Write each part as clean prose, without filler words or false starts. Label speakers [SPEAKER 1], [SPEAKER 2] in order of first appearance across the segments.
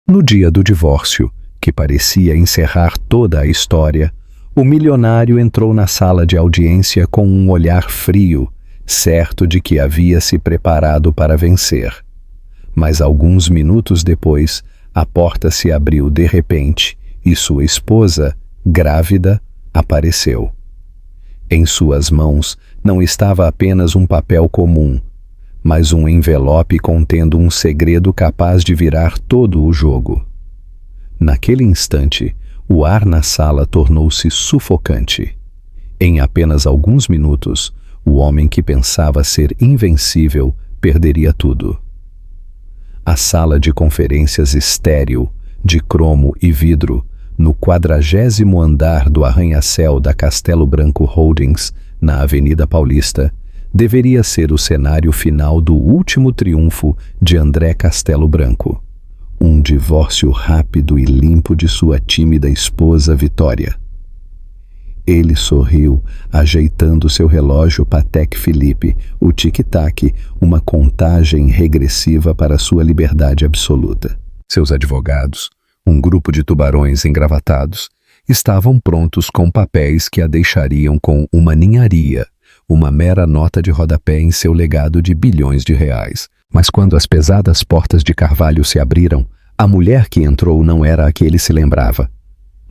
[SPEAKER 1] No dia do divórcio, que parecia encerrar toda a história, o milionário entrou na sala de audiência com um olhar frio, certo de que havia se preparado para vencer. Mas alguns minutos depois, a porta se abriu de repente e sua esposa, grávida, apareceu. Em suas mãos não estava apenas um papel comum, mas um envelope contendo um segredo capaz de virar todo o jogo. Naquele instante, o ar na sala tornou-se sufocante. Em apenas alguns minutos, o homem que pensava ser invencível perderia tudo. A sala de conferências estéril, de cromo e vidro, no 40º andar do arranha-céu da Castelo Branco Holdings, na Avenida Paulista, deveria ser o cenário final do último triunfo de André Castelo Branco. Um divórcio rápido e limpo de sua tímida esposa Vitória. Ele sorriu, ajeitando seu relógio Patek Philippe, o tic-tac, uma contagem regressiva para sua liberdade absoluta. Seus advogados, um grupo de tubarões engravatados, estavam prontos com papéis que a deixariam com uma ninharia, uma mera nota de rodapé em seu legado de bilhões de reais. Mas quando as pesadas portas de carvalho se abriram, a mulher que entrou não era a que ele se lembrava.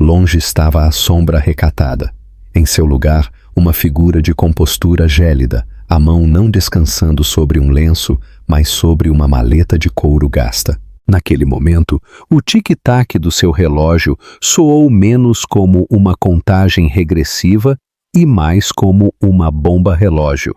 [SPEAKER 1] Longe estava a sombra recatada. Em seu lugar, uma figura de compostura gélida, a mão não descansando sobre um lenço, mas sobre uma maleta de couro gasta. Naquele momento, o tic-tac do seu relógio soou menos como uma contagem regressiva e mais como uma bomba-relógio.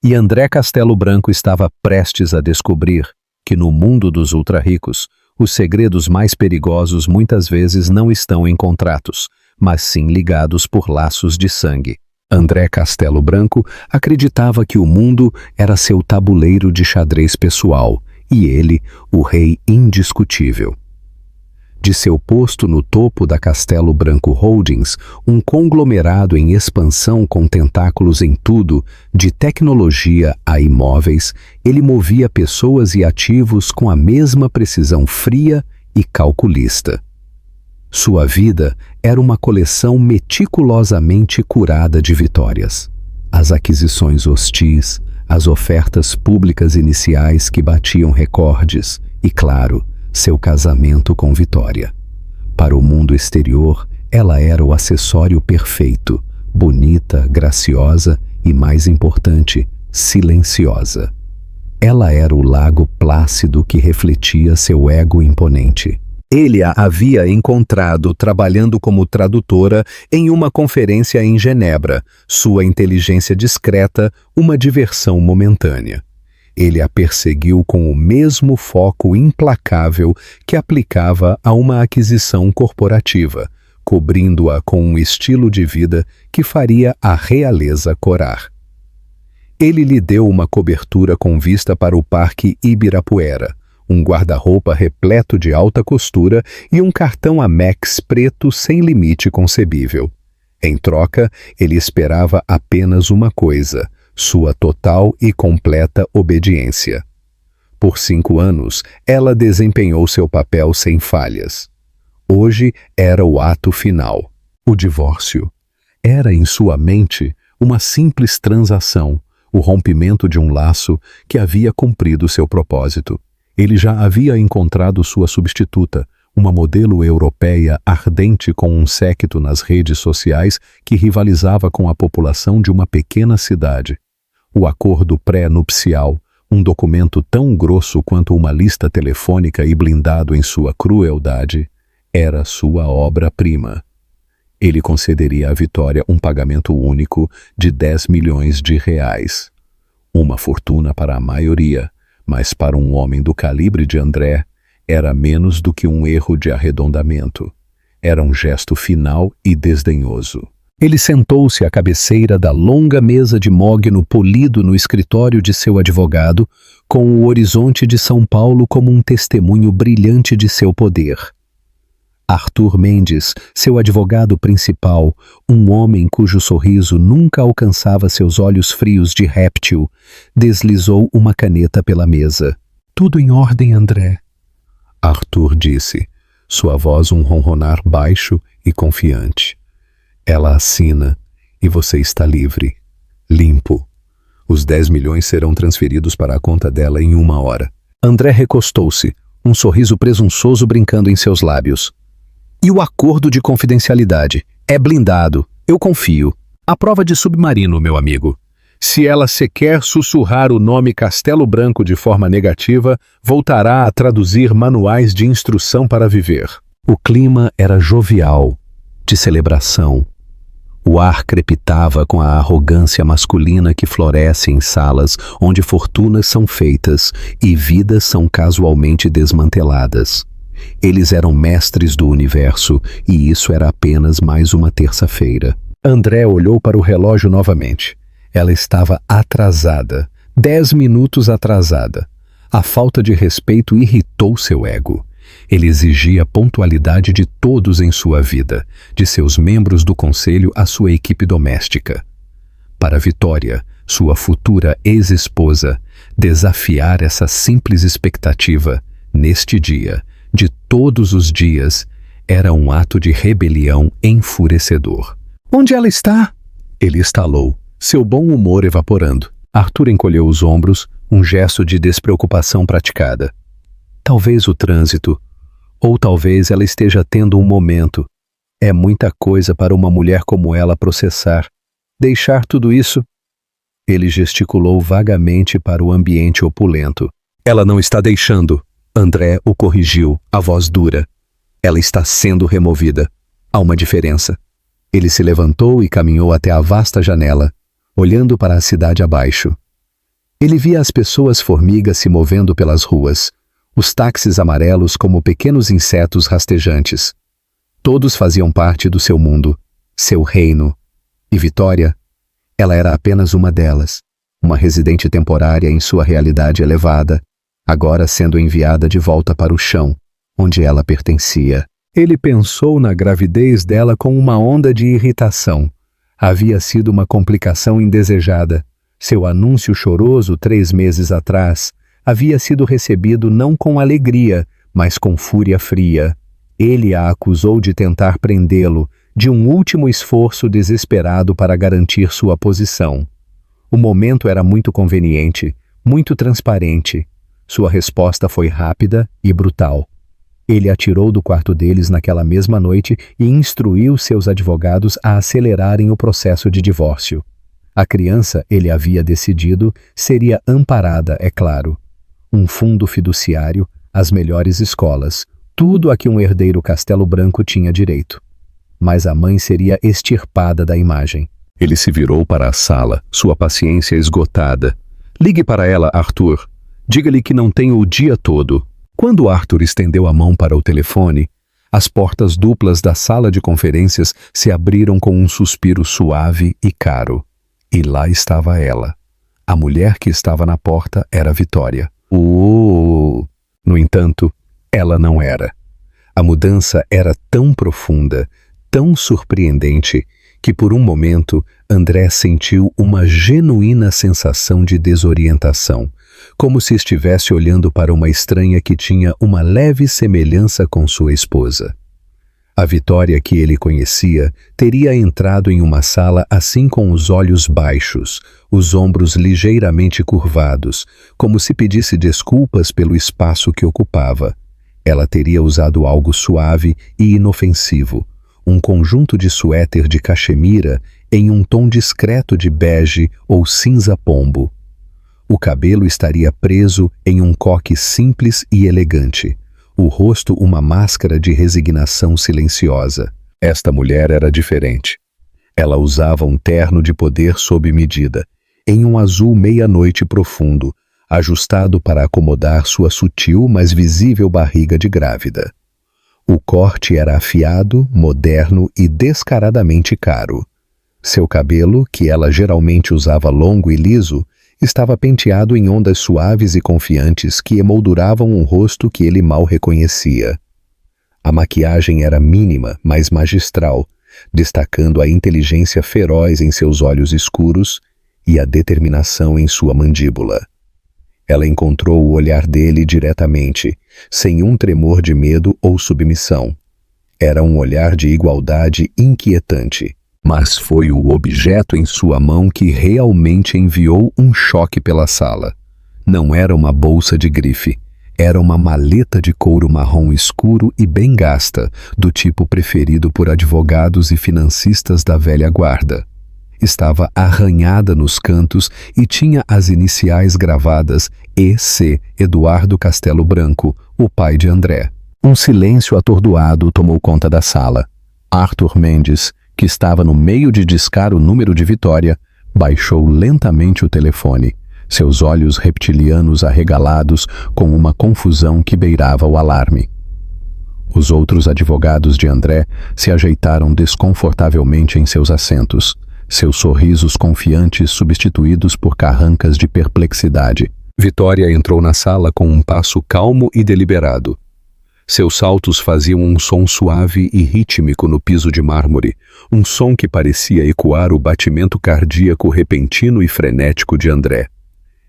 [SPEAKER 1] E André Castelo Branco estava prestes a descobrir que no mundo dos ultra-ricos, os segredos mais perigosos muitas vezes não estão em contratos, mas sim ligados por laços de sangue. André Castelo Branco acreditava que o mundo era seu tabuleiro de xadrez pessoal e ele, o rei indiscutível. De seu posto no topo da Castelo Branco Holdings, um conglomerado em expansão com tentáculos em tudo, de tecnologia a imóveis, ele movia pessoas e ativos com a mesma precisão fria e calculista. Sua vida era uma coleção meticulosamente curada de vitórias. As aquisições hostis, as ofertas públicas iniciais que batiam recordes e, claro, seu casamento com Vitória. Para o mundo exterior, ela era o acessório perfeito, bonita, graciosa e, mais importante, silenciosa. Ela era o lago plácido que refletia seu ego imponente. Ele a havia encontrado trabalhando como tradutora em uma conferência em Genebra, sua inteligência discreta, uma diversão momentânea. Ele a perseguiu com o mesmo foco implacável que aplicava a uma aquisição corporativa, cobrindo-a com um estilo de vida que faria a realeza corar. Ele lhe deu uma cobertura com vista para o Parque Ibirapuera, um guarda-roupa repleto de alta costura e um cartão Amex preto sem limite concebível. Em troca, ele esperava apenas uma coisa: sua total e completa obediência. Por 5 anos, ela desempenhou seu papel sem falhas. Hoje era o ato final. O divórcio. Era em sua mente uma simples transação, o rompimento de um laço que havia cumprido seu propósito. Ele já havia encontrado sua substituta, uma modelo europeia ardente com um séquito nas redes sociais que rivalizava com a população de uma pequena cidade. O acordo pré-nupcial, um documento tão grosso quanto uma lista telefônica e blindado em sua crueldade, era sua obra-prima. Ele concederia à Vitória um pagamento único de 10 milhões de reais. Uma fortuna para a maioria, mas para um homem do calibre de André, era menos do que um erro de arredondamento. Era um gesto final e desdenhoso. Ele sentou-se à cabeceira da longa mesa de mogno polido no escritório de seu advogado, com o horizonte de São Paulo como um testemunho brilhante de seu poder. Arthur Mendes, seu advogado principal, um homem cujo sorriso nunca alcançava seus olhos frios de réptil, deslizou uma caneta pela mesa. "Tudo em ordem, André", Arthur disse, sua voz um ronronar baixo e confiante. Ela assina e você está livre, limpo. Os 10 milhões serão transferidos para a conta dela em 1 hora. André recostou-se, um sorriso presunçoso brincando em seus lábios. E o acordo de confidencialidade? É blindado, eu confio. A prova de submarino, meu amigo. Se ela sequer sussurrar o nome Castelo Branco de forma negativa, voltará a traduzir manuais de instrução para viver. O clima era jovial, de celebração. O ar crepitava com a arrogância masculina que floresce em salas onde fortunas são feitas e vidas são casualmente desmanteladas. Eles eram mestres do universo e isso era apenas mais uma terça-feira. André olhou para o relógio novamente. Ela estava atrasada, 10 minutos atrasada. A falta de respeito irritou seu ego. Ele exigia pontualidade de todos em sua vida, de seus membros do conselho à sua equipe doméstica. Para Vitória, sua futura ex-esposa, desafiar essa simples expectativa, neste dia, de todos os dias, era um ato de rebelião enfurecedor. "Onde ela está?" Ele estalou, seu bom humor evaporando. Arthur encolheu os ombros, um gesto de despreocupação praticada. Talvez o trânsito, ou talvez ela esteja tendo um momento. É muita coisa para uma mulher como ela processar. Deixar tudo isso? Ele gesticulou vagamente para o ambiente opulento. "Ela não está deixando." André o corrigiu, a voz dura. "Ela está sendo removida. Há uma diferença." Ele se levantou e caminhou até a vasta janela, olhando para a cidade abaixo. Ele via as pessoas formigas se movendo pelas ruas, os táxis amarelos como pequenos insetos rastejantes. Todos faziam parte do seu mundo, seu reino. E Vitória, ela era apenas uma delas, uma residente temporária em sua realidade elevada, agora sendo enviada de volta para o chão, onde ela pertencia. Ele pensou na gravidez dela com uma onda de irritação. Havia sido uma complicação indesejada. Seu anúncio choroso 3 meses atrás havia sido recebido não com alegria, mas com fúria fria. Ele a acusou de tentar prendê-lo, de um último esforço desesperado para garantir sua posição. O momento era muito conveniente, muito transparente. Sua resposta foi rápida e brutal. Ele atirou do quarto deles naquela mesma noite e instruiu seus advogados a acelerarem o processo de divórcio. A criança, ele havia decidido, seria amparada, é claro. Um fundo fiduciário, as melhores escolas, tudo a que um herdeiro Castelo Branco tinha direito. Mas a mãe seria extirpada da imagem. Ele se virou para a sala, sua paciência esgotada. "Ligue para ela, Arthur. Diga-lhe que não tenho o dia todo." Quando Arthur estendeu a mão para o telefone, as portas duplas da sala de conferências se abriram com um suspiro suave e caro. E lá estava ela. A mulher que estava na porta era Vitória. No entanto, ela não era. A mudança era tão profunda, tão surpreendente, que por um momento André sentiu uma genuína sensação de desorientação, como se estivesse olhando para uma estranha que tinha uma leve semelhança com sua esposa. A Vitória que ele conhecia teria entrado em uma sala assim com os olhos baixos, os ombros ligeiramente curvados, como se pedisse desculpas pelo espaço que ocupava. Ela teria usado algo suave e inofensivo, um conjunto de suéter de cachemira em um tom discreto de bege ou cinza pombo. O cabelo estaria preso em um coque simples e elegante. O rosto uma máscara de resignação silenciosa. Esta mulher era diferente. Ela usava um terno de poder sob medida, em um azul meia-noite profundo, ajustado para acomodar sua sutil, mas visível barriga de grávida. O corte era afiado, moderno e descaradamente caro. Seu cabelo, que ela geralmente usava longo e liso, estava penteado em ondas suaves e confiantes que emolduravam um rosto que ele mal reconhecia. A maquiagem era mínima, mas magistral, destacando a inteligência feroz em seus olhos escuros e a determinação em sua mandíbula. Ela encontrou o olhar dele diretamente, sem um tremor de medo ou submissão. Era um olhar de igualdade inquietante. Mas foi o objeto em sua mão que realmente enviou um choque pela sala. Não era uma bolsa de grife. Era uma maleta de couro marrom escuro e bem gasta, do tipo preferido por advogados e financistas da velha guarda. Estava arranhada nos cantos e tinha as iniciais gravadas E.C. Eduardo Castelo Branco, o pai de André. Um silêncio atordoado tomou conta da sala. Arthur Mendes, que estava no meio de discar o número de Vitória, baixou lentamente o telefone, seus olhos reptilianos arregalados com uma confusão que beirava o alarme. Os outros advogados de André se ajeitaram desconfortavelmente em seus assentos, seus sorrisos confiantes substituídos por carrancas de perplexidade. Vitória entrou na sala com um passo calmo e deliberado. Seus saltos faziam um som suave e rítmico no piso de mármore, um som que parecia ecoar o batimento cardíaco repentino e frenético de André.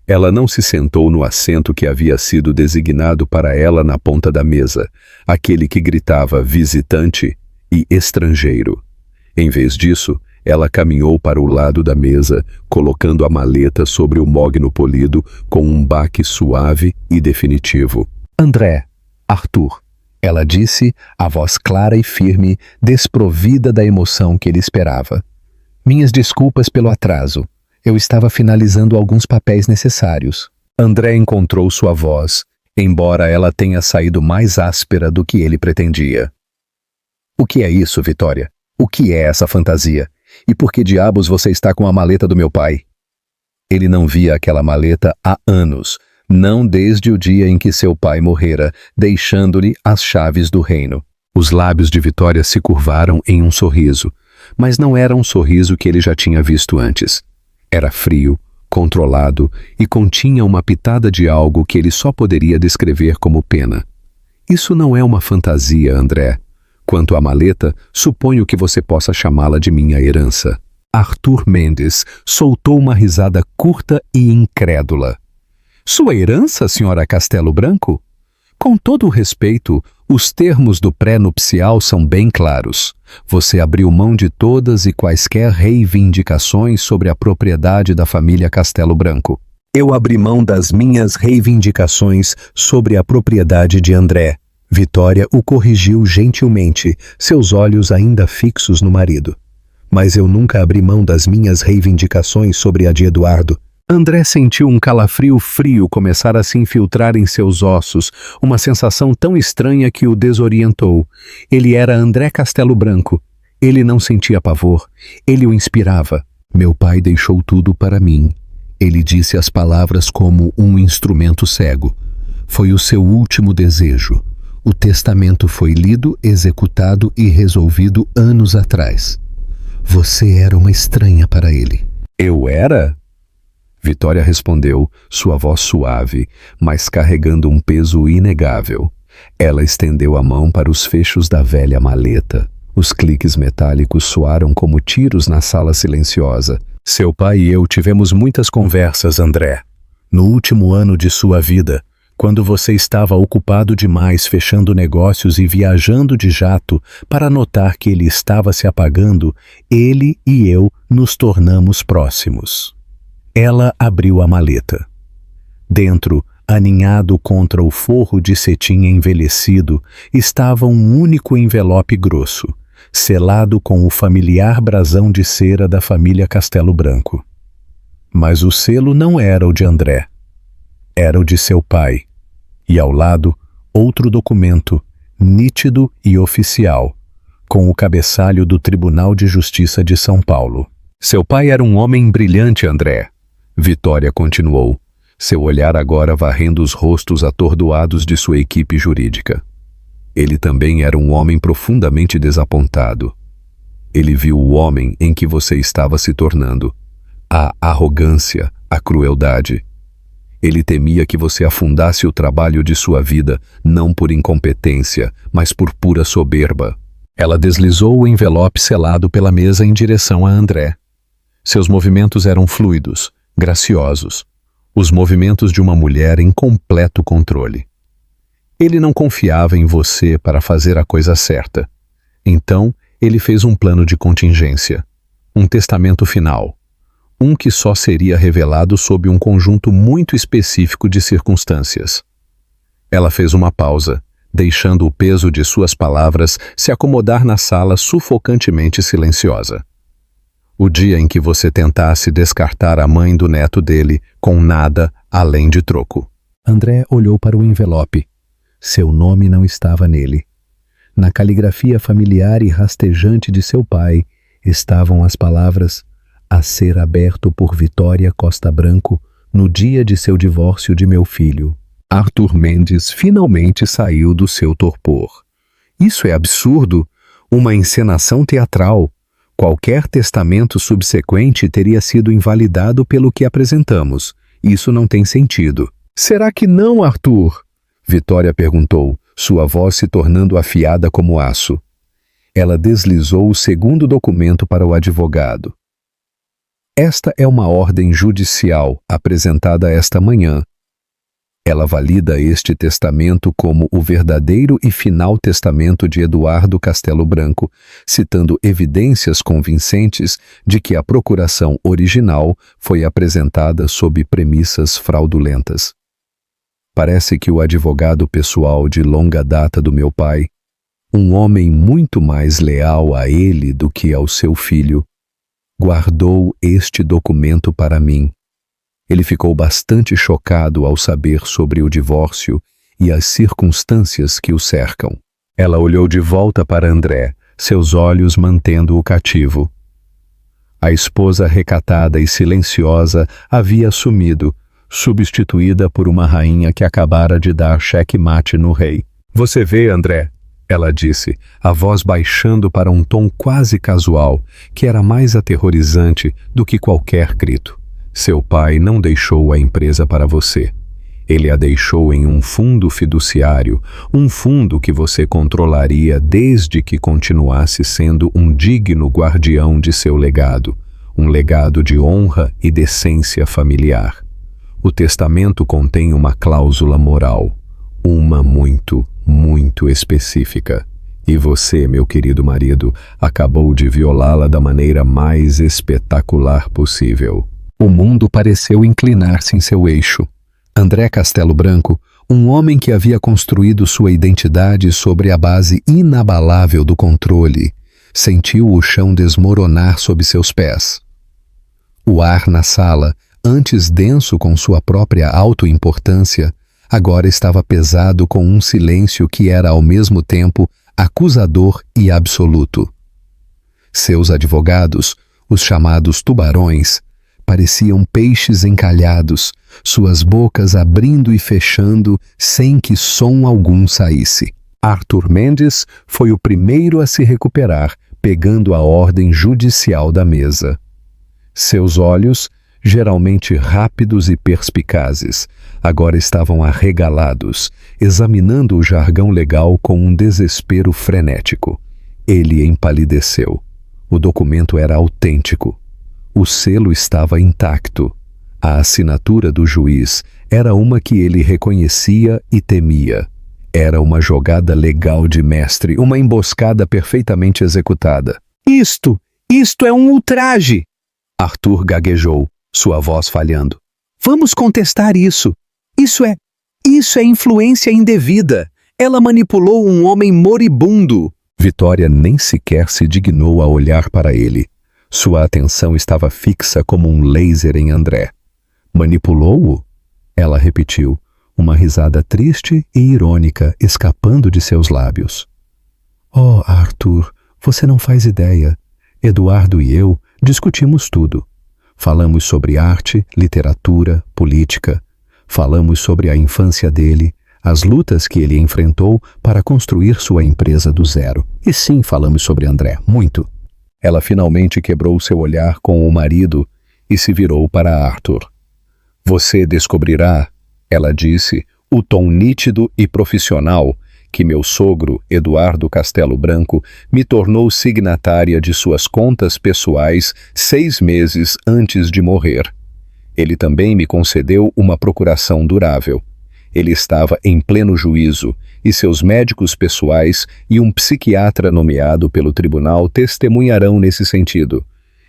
[SPEAKER 1] Ela não se sentou no assento que havia sido designado para ela na ponta da mesa, aquele que gritava visitante e estrangeiro. Em vez disso, ela caminhou para o lado da mesa, colocando a maleta sobre o mogno polido com um baque suave e definitivo. André, Arthur, ela disse, a voz clara e firme, desprovida da emoção que ele esperava. Minhas desculpas pelo atraso. Eu estava finalizando alguns papéis necessários. André encontrou sua voz, embora ela tenha saído mais áspera do que ele pretendia. O que é isso, Vitória? O que é essa fantasia? E por que diabos você está com a maleta do meu pai? Ele não via aquela maleta há anos, não desde o dia em que seu pai morrera, deixando-lhe as chaves do reino. Os lábios de Vitória se curvaram em um sorriso, mas não era um sorriso que ele já tinha visto antes. Era frio, controlado e continha uma pitada de algo que ele só poderia descrever como pena. Isso não é uma fantasia, André. Quanto à maleta, suponho que você possa chamá-la de minha herança. Arthur Mendes soltou uma risada curta e incrédula. Sua herança, senhora Castelo Branco? Com todo o respeito, os termos do pré-nupcial são bem claros. Você abriu mão de todas e quaisquer reivindicações sobre a propriedade da família Castelo Branco. Eu abri mão das minhas reivindicações sobre a propriedade de André. Vitória o corrigiu gentilmente, seus olhos ainda fixos no marido. Mas eu nunca abri mão das minhas reivindicações sobre a de Eduardo. André sentiu um calafrio frio começar a se infiltrar em seus ossos, uma sensação tão estranha que o desorientou. Ele era André Castelo Branco. Ele não sentia pavor. Ele o inspirava. Meu pai deixou tudo para mim. Ele disse as palavras como um instrumento cego. Foi o seu último desejo. O testamento foi lido, executado e resolvido anos atrás. Você era uma estranha para ele. Eu era? Vitória respondeu, sua voz suave, mas carregando um peso inegável. Ela estendeu a mão para os fechos da velha maleta. Os cliques metálicos soaram como tiros na sala silenciosa. Seu pai e eu tivemos muitas conversas, André. No último ano de sua vida, quando você estava ocupado demais fechando negócios e viajando de jato para notar que ele estava se apagando, ele e eu nos tornamos próximos. Ela abriu a maleta. Dentro, aninhado contra o forro de cetim envelhecido, estava um único envelope grosso, selado com o familiar brasão de cera da família Castelo Branco. Mas o selo não era o de André. Era o de seu pai. E ao lado, outro documento, nítido e oficial, com o cabeçalho do Tribunal de Justiça de São Paulo. Seu pai era um homem brilhante, André. Vitória continuou, seu olhar agora varrendo os rostos atordoados de sua equipe jurídica. Ele também era um homem profundamente desapontado. Ele viu o homem em que você estava se tornando. A arrogância, a crueldade. Ele temia que você afundasse o trabalho de sua vida, não por incompetência, mas por pura soberba. Ela deslizou o envelope selado pela mesa em direção a André. Seus movimentos eram fluidos, graciosos. os movimentos de uma mulher em completo controle. Ele não confiava em você para fazer a coisa certa. Então, ele fez um plano de contingência, um testamento final, um que só seria revelado sob um conjunto muito específico de circunstâncias. Ela fez uma pausa, deixando o peso de suas palavras se acomodar na sala sufocantemente silenciosa. O dia em que você tentasse descartar a mãe do neto dele com nada além de troco. André olhou para o envelope. Seu nome não estava nele. Na caligrafia familiar e rastejante de seu pai estavam as palavras "a ser aberto por Vitória Costa Branco no dia de seu divórcio de meu filho". Arthur Mendes finalmente saiu do seu torpor. Isso é absurdo, uma encenação teatral. Qualquer testamento subsequente teria sido invalidado pelo que apresentamos. Isso não tem sentido. Será que não, Arthur? Vitória perguntou, sua voz se tornando afiada como aço. Ela deslizou o segundo documento para o advogado. Esta é uma ordem judicial apresentada esta manhã. Ela valida este testamento como o verdadeiro e final testamento de Eduardo Castelo Branco, citando evidências convincentes de que a procuração original foi apresentada sob premissas fraudulentas. Parece que o advogado pessoal de longa data do meu pai, um homem muito mais leal a ele do que ao seu filho, guardou este documento para mim. Ele ficou bastante chocado ao saber sobre o divórcio e as circunstâncias que o cercam. Ela olhou de volta para André, seus olhos mantendo-o cativo. A esposa recatada e silenciosa havia sumido, substituída por uma rainha que acabara de dar checkmate no rei. "Você vê, André", ela disse, a voz baixando para um tom quase casual, que era mais aterrorizante do que qualquer grito. "Seu pai não deixou a empresa para você. Ele a deixou em um fundo fiduciário, um fundo que você controlaria desde que continuasse sendo um digno guardião de seu legado, um legado de honra e decência familiar. O testamento contém uma cláusula moral, uma muito específica. E você, meu querido marido, acabou de violá-la da maneira mais espetacular possível." O mundo pareceu inclinar-se em seu eixo. André Castelo Branco, um homem que havia construído sua identidade sobre a base inabalável do controle, sentiu o chão desmoronar sob seus pés. O ar na sala, antes denso com sua própria autoimportância, agora estava pesado com um silêncio que era ao mesmo tempo acusador e absoluto. Seus advogados, os chamados tubarões, pareciam peixes encalhados, suas bocas abrindo e fechando sem que som algum saísse. Arthur Mendes foi o primeiro a se recuperar, pegando a ordem judicial da mesa. Seus olhos, geralmente rápidos e perspicazes, agora estavam arregalados, examinando o jargão legal com um desespero frenético. Ele empalideceu. O documento era autêntico. O selo estava intacto. A assinatura do juiz era uma que ele reconhecia e temia. Era uma jogada legal de mestre, uma emboscada perfeitamente executada. Isto é um ultraje!" Arthur gaguejou, sua voz falhando. "Vamos contestar isso. Isso é influência indevida. Ela manipulou um homem moribundo." Vitória nem sequer se dignou a olhar para ele. Sua atenção estava fixa como um laser em André. "Manipulou-o?" Ela repetiu, uma risada triste e irônica escapando de seus lábios. "Oh, Arthur, você não faz ideia. Eduardo e eu discutimos tudo. Falamos sobre arte, literatura, política. Falamos sobre a infância dele, as lutas que ele enfrentou para construir sua empresa do zero. E sim, falamos sobre André, muito." Ela finalmente quebrou seu olhar com o marido e se virou para Arthur. "Você descobrirá", ela disse, o tom nítido e profissional que meu sogro, Eduardo Castelo Branco, me tornou signatária de suas contas pessoais 6 meses antes de morrer. Ele também me concedeu uma procuração durável. Ele estava em pleno juízo, e seus médicos pessoais e um psiquiatra nomeado pelo tribunal testemunharão nesse sentido.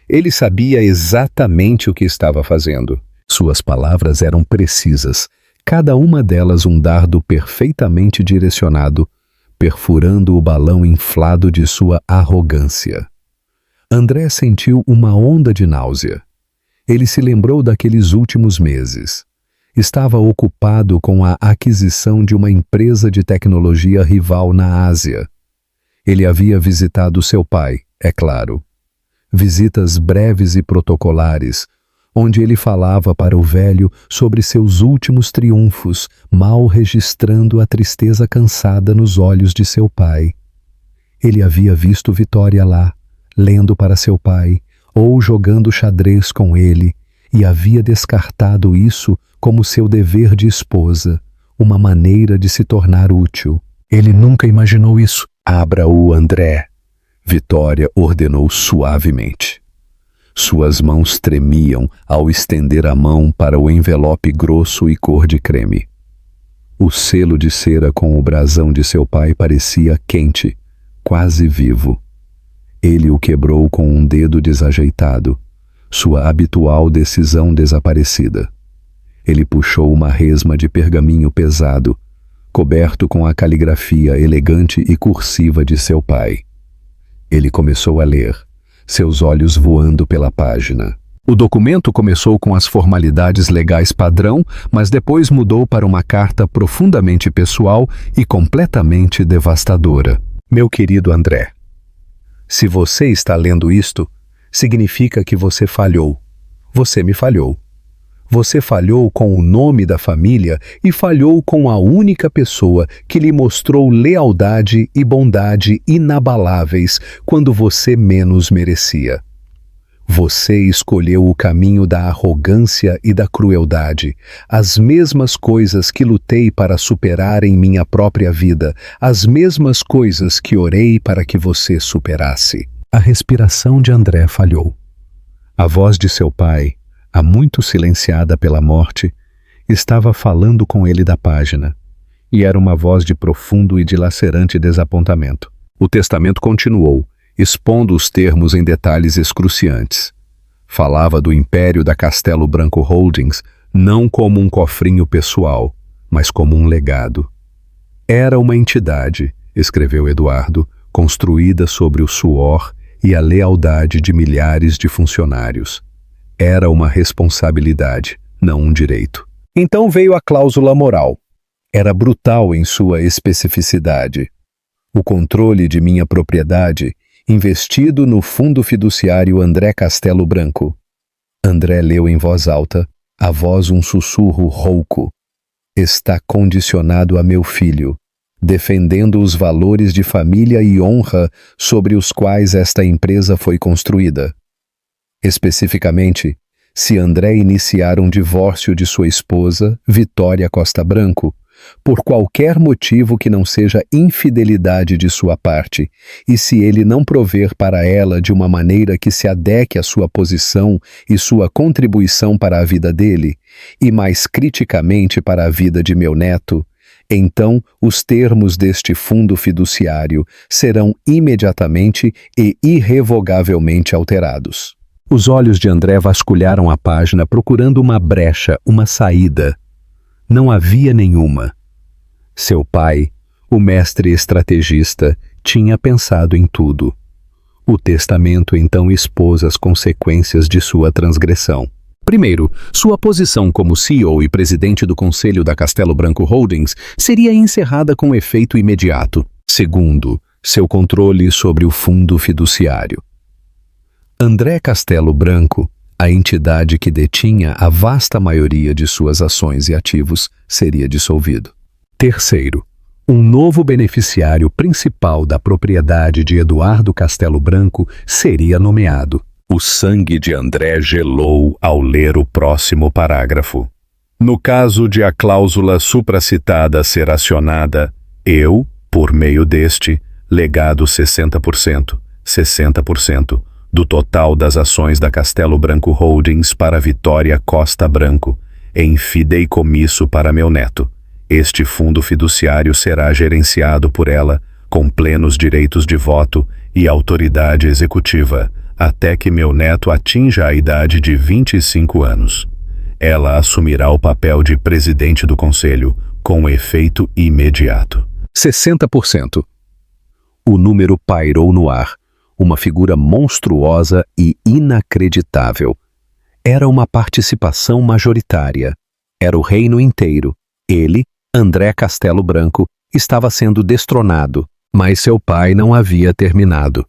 [SPEAKER 1] Ele sabia exatamente o que estava fazendo. Suas palavras eram precisas, cada uma delas um dardo perfeitamente direcionado, perfurando o balão inflado de sua arrogância. André sentiu uma onda de náusea. Ele se lembrou daqueles últimos meses. Estava ocupado com a aquisição de uma empresa de tecnologia rival na Ásia. Ele havia visitado seu pai, é claro. Visitas breves e protocolares, onde ele falava para o velho sobre seus últimos triunfos, mal registrando a tristeza cansada nos olhos de seu pai. Ele havia visto Vitória lá, lendo para seu pai, ou jogando xadrez com ele, e havia descartado isso como seu dever de esposa, uma maneira de se tornar útil. Ele nunca imaginou isso. Abra-o, André, Vitória ordenou suavemente. Suas mãos tremiam ao estender a mão para o envelope grosso e cor de creme. O selo de cera com o brasão de seu pai parecia quente, quase vivo. Ele o quebrou com um dedo desajeitado, sua habitual decisão desaparecida. Ele puxou uma resma de pergaminho pesado, coberto com a caligrafia elegante e cursiva de seu pai. Ele começou a ler, seus olhos voando pela página. O documento começou com as formalidades legais padrão, mas depois mudou para uma carta profundamente pessoal e completamente devastadora. Meu querido André, se você está lendo isto, significa que você falhou. Você me falhou. Você falhou com o nome da família e falhou com a única pessoa que lhe mostrou lealdade e bondade inabaláveis quando você menos merecia. Você escolheu o caminho da arrogância e da crueldade, as mesmas coisas que lutei para superar em minha própria vida, as mesmas coisas que orei para que você superasse. A respiração de André falhou. A voz de seu pai, há muito silenciada pela morte, estava falando com ele da página, e era uma voz de profundo e dilacerante desapontamento. O testamento continuou, expondo os termos em detalhes excruciantes. Falava do império da Castelo Branco Holdings não como um cofrinho pessoal, mas como um legado. Era uma entidade, escreveu Eduardo, construída sobre o suor e a lealdade de milhares de funcionários. Era uma responsabilidade, não um direito. Então veio a cláusula moral. Era brutal em sua especificidade. O controle de minha propriedade investido no fundo fiduciário André Castelo Branco. André leu em voz alta, a voz um sussurro rouco. Está condicionado a meu filho, defendendo os valores de família e honra sobre os quais esta empresa foi construída. Especificamente, se André iniciar um divórcio de sua esposa, Vitória Costa Branco, por qualquer motivo que não seja infidelidade de sua parte, e se ele não prover para ela de uma maneira que se adeque à sua posição e sua contribuição para a vida dele, e mais criticamente para a vida de meu neto, então os termos deste fundo fiduciário serão imediatamente e irrevogavelmente alterados. Os olhos de André vasculharam a página procurando uma brecha, uma saída. Não havia nenhuma. Seu pai, o mestre estrategista, tinha pensado em tudo. O testamento então expôs as consequências de sua transgressão. Primeiro, sua posição como CEO e presidente do Conselho da Castelo Branco Holdings seria encerrada com efeito imediato. Segundo, seu controle sobre o fundo fiduciário. André Castelo Branco, a entidade que detinha a vasta maioria de suas ações e ativos, seria dissolvido. Terceiro, um novo beneficiário principal da propriedade de Eduardo Castelo Branco seria nomeado. O sangue de André gelou ao ler o próximo parágrafo. No caso de a cláusula supracitada ser acionada, eu, por meio deste, legado 60%, 60%, do total das ações da Castelo Branco Holdings para Vitória Costa Branco, em fideicomisso para meu neto. Este fundo fiduciário será gerenciado por ela, com plenos direitos de voto e autoridade executiva, até que meu neto atinja a idade de 25 anos. Ela assumirá o papel de presidente do conselho, com efeito imediato. 60%. O número pairou no ar, uma figura monstruosa e inacreditável. Era uma participação majoritária. Era o reino inteiro. Ele, André Castelo Branco, estava sendo destronado, mas seu pai não havia terminado.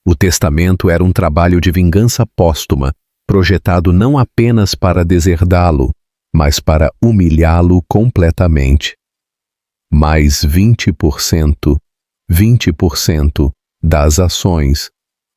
[SPEAKER 1] O testamento era um trabalho de vingança póstuma, projetado não apenas para deserdá-lo, mas para humilhá-lo completamente. Mais 20% das ações,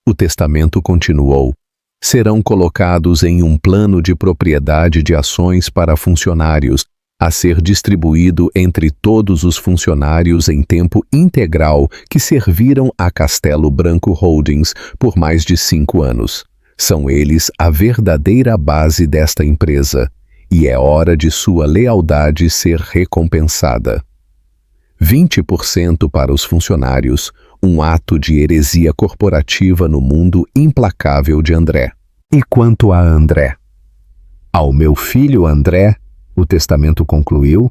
[SPEAKER 1] o testamento continuou, serão colocados em um plano de propriedade de ações para funcionários, a ser distribuído entre todos os funcionários em tempo integral que serviram a Castelo Branco Holdings por mais de 5 anos. São eles a verdadeira base desta empresa, e é hora de sua lealdade ser recompensada. 20% para os funcionários, um ato de heresia corporativa no mundo implacável de André. E quanto a André? Ao meu filho André, o testamento concluiu,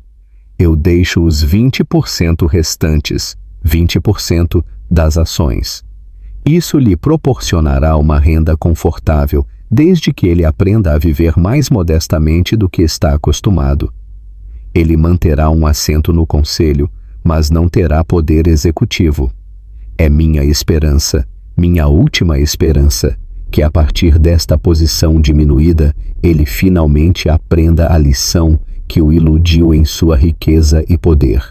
[SPEAKER 1] eu deixo os 20% restantes, 20% das ações. Isso lhe proporcionará uma renda confortável, desde que ele aprenda a viver mais modestamente do que está acostumado. Ele manterá um assento no conselho, mas não terá poder executivo. É minha esperança, minha última esperança, que a partir desta posição diminuída, ele finalmente aprenda a lição que o iludiu em sua riqueza e poder.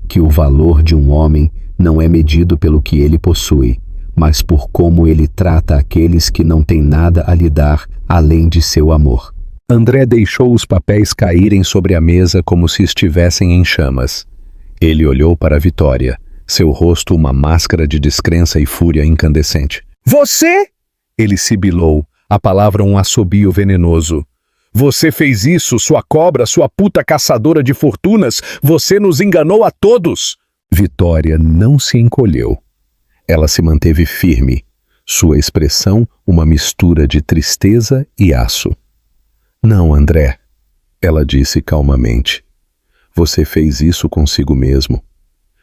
[SPEAKER 1] Que o valor de um homem não é medido pelo que ele possui, mas por como ele trata aqueles que não têm nada a lhe dar além de seu amor. André deixou os papéis caírem sobre a mesa como se estivessem em chamas. Ele olhou para Vitória, seu rosto uma máscara de descrença e fúria incandescente. Você? Ele sibilou, a palavra um assobio venenoso. Você fez isso, sua cobra, sua puta caçadora de fortunas! Você nos enganou a todos! Vitória não se encolheu. Ela se manteve firme, sua expressão uma mistura de tristeza e aço. Não, André, ela disse calmamente. Você fez isso consigo mesmo.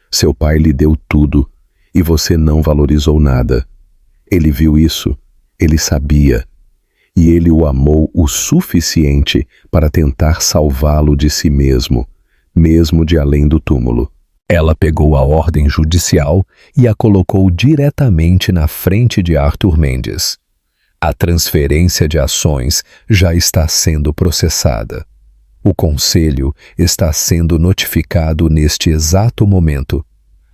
[SPEAKER 1] Seu pai lhe deu tudo, e você não valorizou nada. Ele viu isso, ele sabia, e ele o amou o suficiente para tentar salvá-lo de si mesmo, mesmo de além do túmulo. Ela pegou a ordem judicial e a colocou diretamente na frente de Arthur Mendes. A transferência de ações já está sendo processada. O conselho está sendo notificado neste exato momento.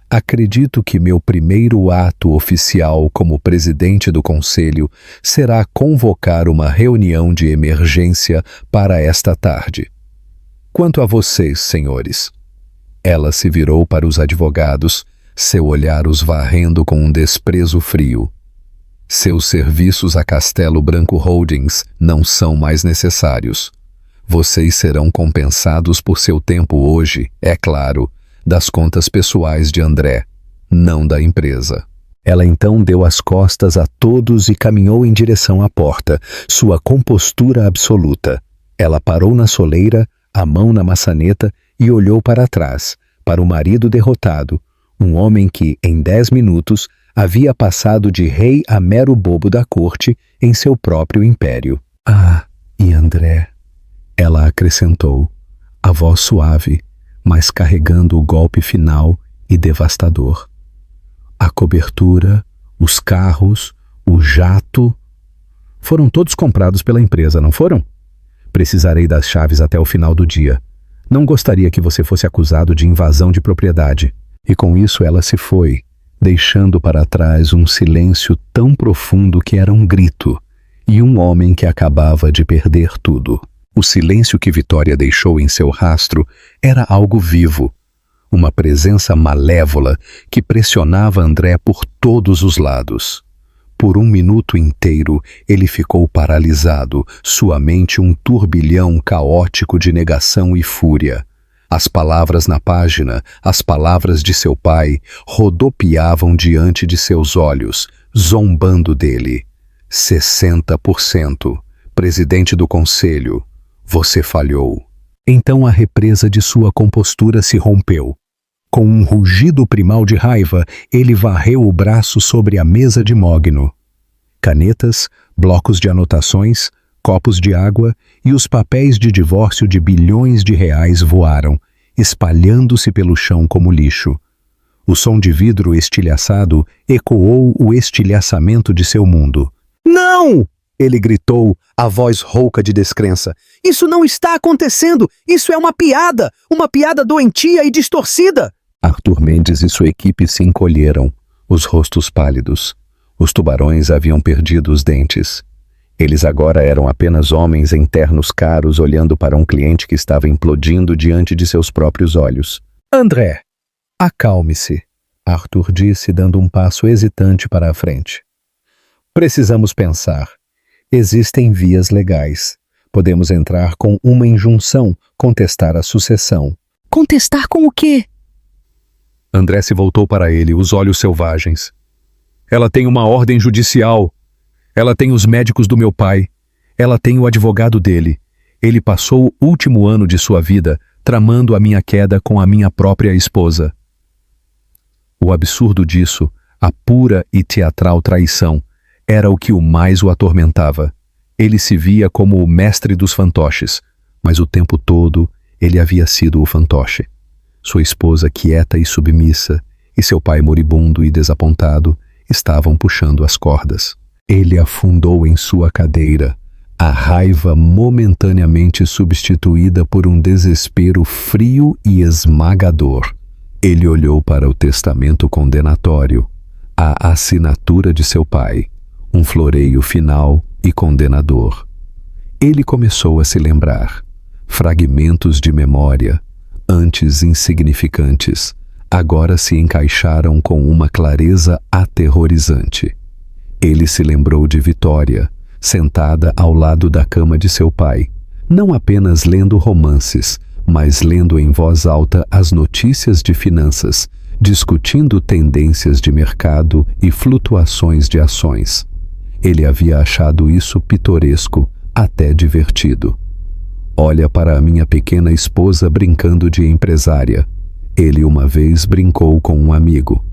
[SPEAKER 1] Acredito que meu primeiro ato oficial como presidente do conselho será convocar uma reunião de emergência para esta tarde. Quanto a vocês, senhores? Ela se virou para os advogados, seu olhar os varrendo com um desprezo frio. Seus serviços a Castelo Branco Holdings não são mais necessários. Vocês serão compensados por seu tempo hoje, é claro, das contas pessoais de André, não da empresa. Ela então deu as costas a todos e caminhou em direção à porta, sua compostura absoluta. Ela parou na soleira, a mão na maçaneta e olhou para trás, para o marido derrotado, um homem que, em 10 minutos, havia passado de rei a mero bobo da corte em seu próprio império. Ah, e André? Ela acrescentou, a voz suave, mas carregando o golpe final e devastador. A cobertura, os carros, o jato... Foram todos comprados pela empresa, não foram? Precisarei das chaves até o final do dia. Não gostaria que você fosse acusado de invasão de propriedade. E com isso ela se foi, deixando para trás um silêncio tão profundo que era um grito, e um homem que acabava de perder tudo. O silêncio que Vitória deixou em seu rastro era algo vivo, uma presença malévola que pressionava André por todos os lados. Por um minuto inteiro, ele ficou paralisado, sua mente um turbilhão caótico de negação e fúria. As palavras na página, as palavras de seu pai, rodopiavam diante de seus olhos, zombando dele. 60%. Presidente do conselho, você falhou. Então a represa de sua compostura se rompeu. Com um rugido primal de raiva, ele varreu o braço sobre a mesa de mogno. Canetas, blocos de anotações, copos de água e os papéis de divórcio de bilhões de reais voaram, espalhando-se pelo chão como lixo. O som de vidro estilhaçado ecoou o estilhaçamento de seu mundo.
[SPEAKER 2] Não!
[SPEAKER 1] Ele gritou, a voz rouca de descrença.
[SPEAKER 2] Isso não está acontecendo! Isso é uma piada doentia e distorcida!
[SPEAKER 1] Arthur Mendes e sua equipe se encolheram, os rostos pálidos. Os tubarões haviam perdido os dentes. Eles agora eram apenas homens em ternos caros olhando para um cliente que estava implodindo diante de seus próprios olhos.
[SPEAKER 2] André,
[SPEAKER 1] acalme-se, Arthur disse, dando um passo hesitante para a frente. Precisamos pensar. Existem vias legais. Podemos entrar com uma injunção, contestar a sucessão.
[SPEAKER 3] Contestar com o quê?
[SPEAKER 1] André se voltou para ele, os olhos selvagens. Ela tem uma ordem judicial. Ela tem os médicos do meu pai. Ela tem o advogado dele. Ele passou o último ano de sua vida tramando a minha queda com a minha própria esposa. O absurdo disso, a pura e teatral traição, era o que o mais o atormentava. Ele se via como o mestre dos fantoches, mas o tempo todo ele havia sido o fantoche. Sua esposa quieta e submissa, e seu pai moribundo e desapontado, estavam puxando as cordas. Ele afundou em sua cadeira, a raiva momentaneamente substituída por um desespero frio e esmagador. Ele olhou para o testamento condenatório, a assinatura de seu pai, um floreio final e condenador. Ele começou a se lembrar. Fragmentos de memória, antes insignificantes, agora se encaixaram com uma clareza aterrorizante. Ele se lembrou de Vitória, sentada ao lado da cama de seu pai, não apenas lendo romances, mas lendo em voz alta as notícias de finanças, discutindo tendências de mercado e flutuações de ações. Ele havia achado isso pitoresco, até divertido. Olha para a minha pequena esposa brincando de empresária. Ele uma vez brincou com um amigo.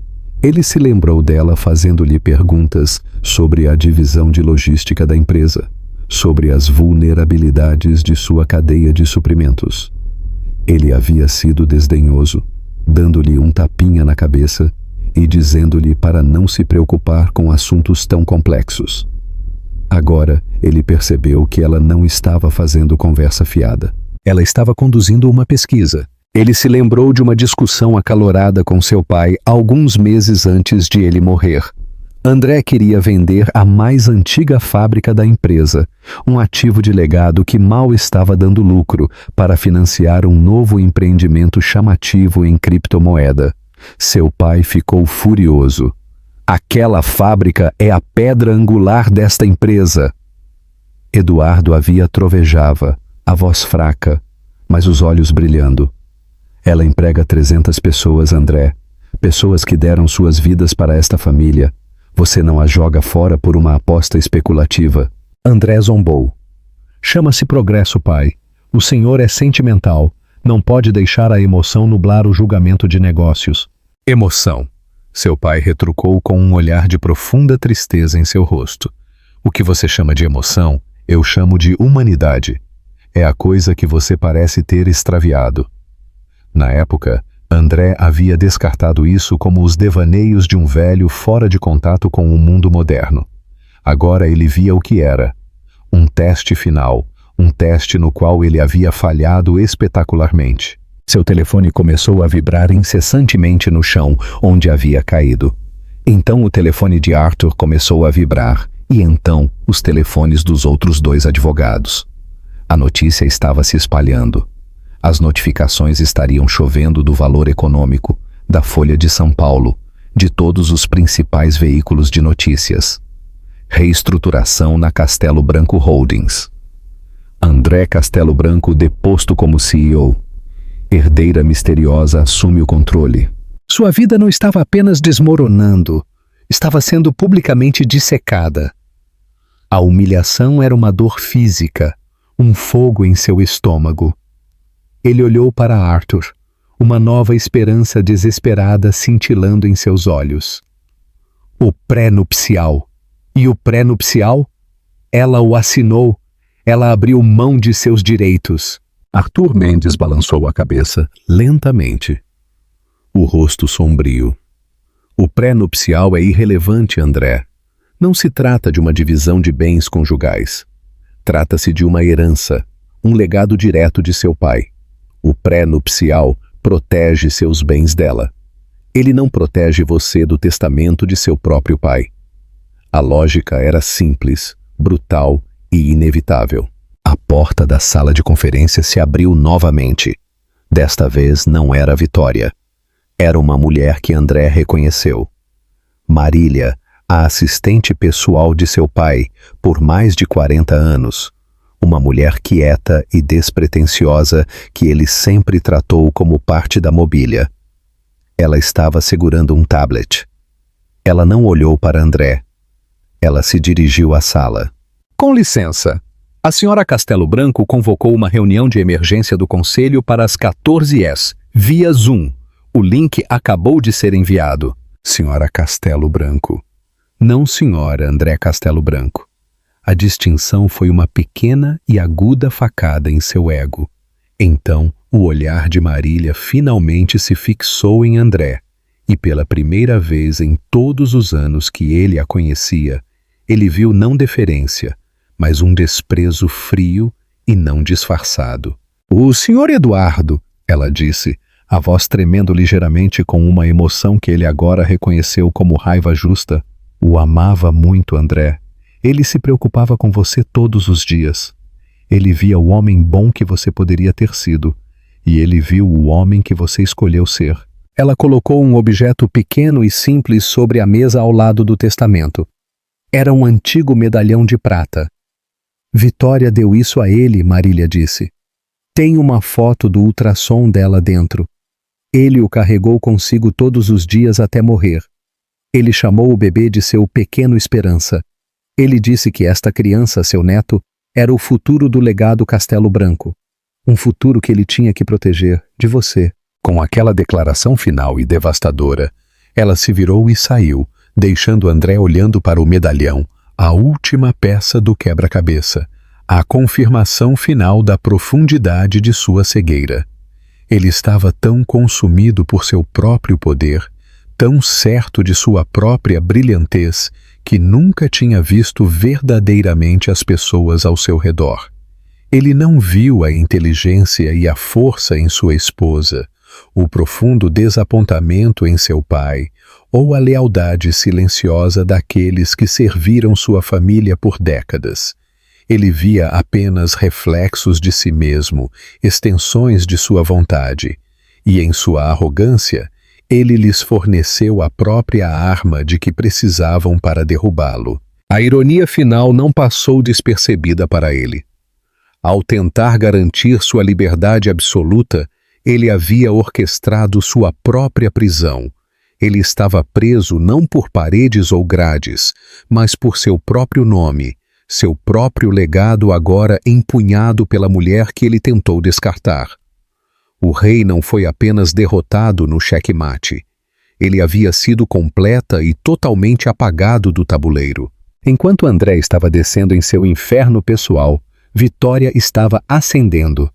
[SPEAKER 1] Ele se lembrou dela fazendo-lhe perguntas sobre a divisão de logística da empresa, sobre as vulnerabilidades de sua cadeia de suprimentos. Ele havia sido desdenhoso, dando-lhe um tapinha na cabeça e dizendo-lhe para não se preocupar com assuntos tão complexos. Agora, ele percebeu que ela não estava fazendo conversa fiada. Ela estava conduzindo uma pesquisa. Ele se lembrou de uma discussão acalorada com seu pai alguns meses antes de ele morrer. André queria vender a mais antiga fábrica da empresa, um ativo de legado que mal estava dando lucro, para financiar um novo empreendimento chamativo em criptomoeda. Seu pai ficou furioso. Aquela fábrica é a pedra angular desta empresa. Eduardo havia trovejava, a voz fraca, mas os olhos brilhando. Ela emprega 300 pessoas, André. Pessoas que deram suas vidas para esta família. Você não a joga fora por uma aposta especulativa. André zombou. Chama-se progresso, pai. O senhor é sentimental. Não pode deixar a emoção nublar o julgamento de negócios. Emoção. Seu pai retrucou com um olhar de profunda tristeza em seu rosto. O que você chama de emoção, eu chamo de humanidade. É a coisa que você parece ter extraviado. Na época, André havia descartado isso como os devaneios de um velho fora de contato com o mundo moderno. Agora ele via o que era. Um teste final, um teste no qual ele havia falhado espetacularmente. Seu telefone começou a vibrar incessantemente no chão onde havia caído. Então o telefone de Arthur começou a vibrar, e então os telefones dos outros 2 advogados. A notícia estava se espalhando. As notificações estariam chovendo do Valor Econômico, da Folha de São Paulo, de todos os principais veículos de notícias. Reestruturação na Castelo Branco Holdings. André Castelo Branco deposto como CEO. Herdeira misteriosa assume o controle.
[SPEAKER 2] Sua vida não estava apenas desmoronando, estava sendo publicamente dissecada. A humilhação era uma dor física, um fogo em seu estômago. Ele olhou para Arthur, uma nova esperança desesperada cintilando em seus olhos. O pré-nupcial. E o pré-nupcial? Ela o assinou. Ela abriu mão de seus direitos.
[SPEAKER 1] Arthur Mendes balançou a cabeça lentamente. O rosto sombrio. O pré-nupcial é irrelevante, André. Não se trata de uma divisão de bens conjugais. Trata-se de uma herança, um legado direto de seu pai. O pré-nupcial protege seus bens dela. Ele não protege você do testamento de seu próprio pai. A lógica era simples, brutal e inevitável. A porta da sala de conferência se abriu novamente. Desta vez não era Vitória. Era uma mulher que André reconheceu. Marília, a assistente pessoal de seu pai, por mais de 40 anos. Uma mulher quieta e despretensiosa que ele sempre tratou como parte da mobília. Ela estava segurando um tablet. Ela não olhou para André. Ela se dirigiu à sala.
[SPEAKER 2] Com licença. A senhora Castelo Branco convocou uma reunião de emergência do Conselho para as 14h, via Zoom. O link acabou de ser enviado.
[SPEAKER 1] Senhora Castelo Branco. Não senhora André Castelo Branco. A distinção foi uma pequena e aguda facada em seu ego. Então, o olhar de Marília finalmente se fixou em André, e pela primeira vez em todos os anos que ele a conhecia, ele viu não deferência, mas um desprezo frio e não disfarçado.
[SPEAKER 2] O senhor Eduardo, ela disse, a voz tremendo ligeiramente com uma emoção que ele agora reconheceu como raiva justa, o amava muito, André. Ele se preocupava com você todos os dias. Ele via o homem bom que você poderia ter sido, e ele viu o homem que você escolheu ser. Ela colocou um objeto pequeno e simples sobre a mesa ao lado do testamento. Era um antigo medalhão de prata. Vitória deu isso a ele, Marília disse. Tem uma foto do ultrassom dela dentro. Ele o carregou consigo todos os dias até morrer. Ele chamou o bebê de seu pequeno Esperança. Ele disse que esta criança, seu neto, era o futuro do legado Castelo Branco. Um futuro que ele tinha que proteger de você.
[SPEAKER 1] Com aquela declaração final e devastadora, ela se virou e saiu, deixando André olhando para o medalhão, a última peça do quebra-cabeça, a confirmação final da profundidade de sua cegueira. Ele estava tão consumido por seu próprio poder, tão certo de sua própria brilhantez, que nunca tinha visto verdadeiramente as pessoas ao seu redor. Ele não viu a inteligência e a força em sua esposa, o profundo desapontamento em seu pai, ou a lealdade silenciosa daqueles que serviram sua família por décadas. Ele via apenas reflexos de si mesmo, extensões de sua vontade, e em sua arrogância, ele lhes forneceu a própria arma de que precisavam para derrubá-lo. A ironia final não passou despercebida para ele. Ao tentar garantir sua liberdade absoluta, ele havia orquestrado sua própria prisão. Ele estava preso não por paredes ou grades, mas por seu próprio nome, seu próprio legado agora empunhado pela mulher que ele tentou descartar. O rei não foi apenas derrotado no xeque-mate. Ele havia sido completa e totalmente apagado do tabuleiro. Enquanto André estava descendo em seu inferno pessoal, Vitória estava ascendendo.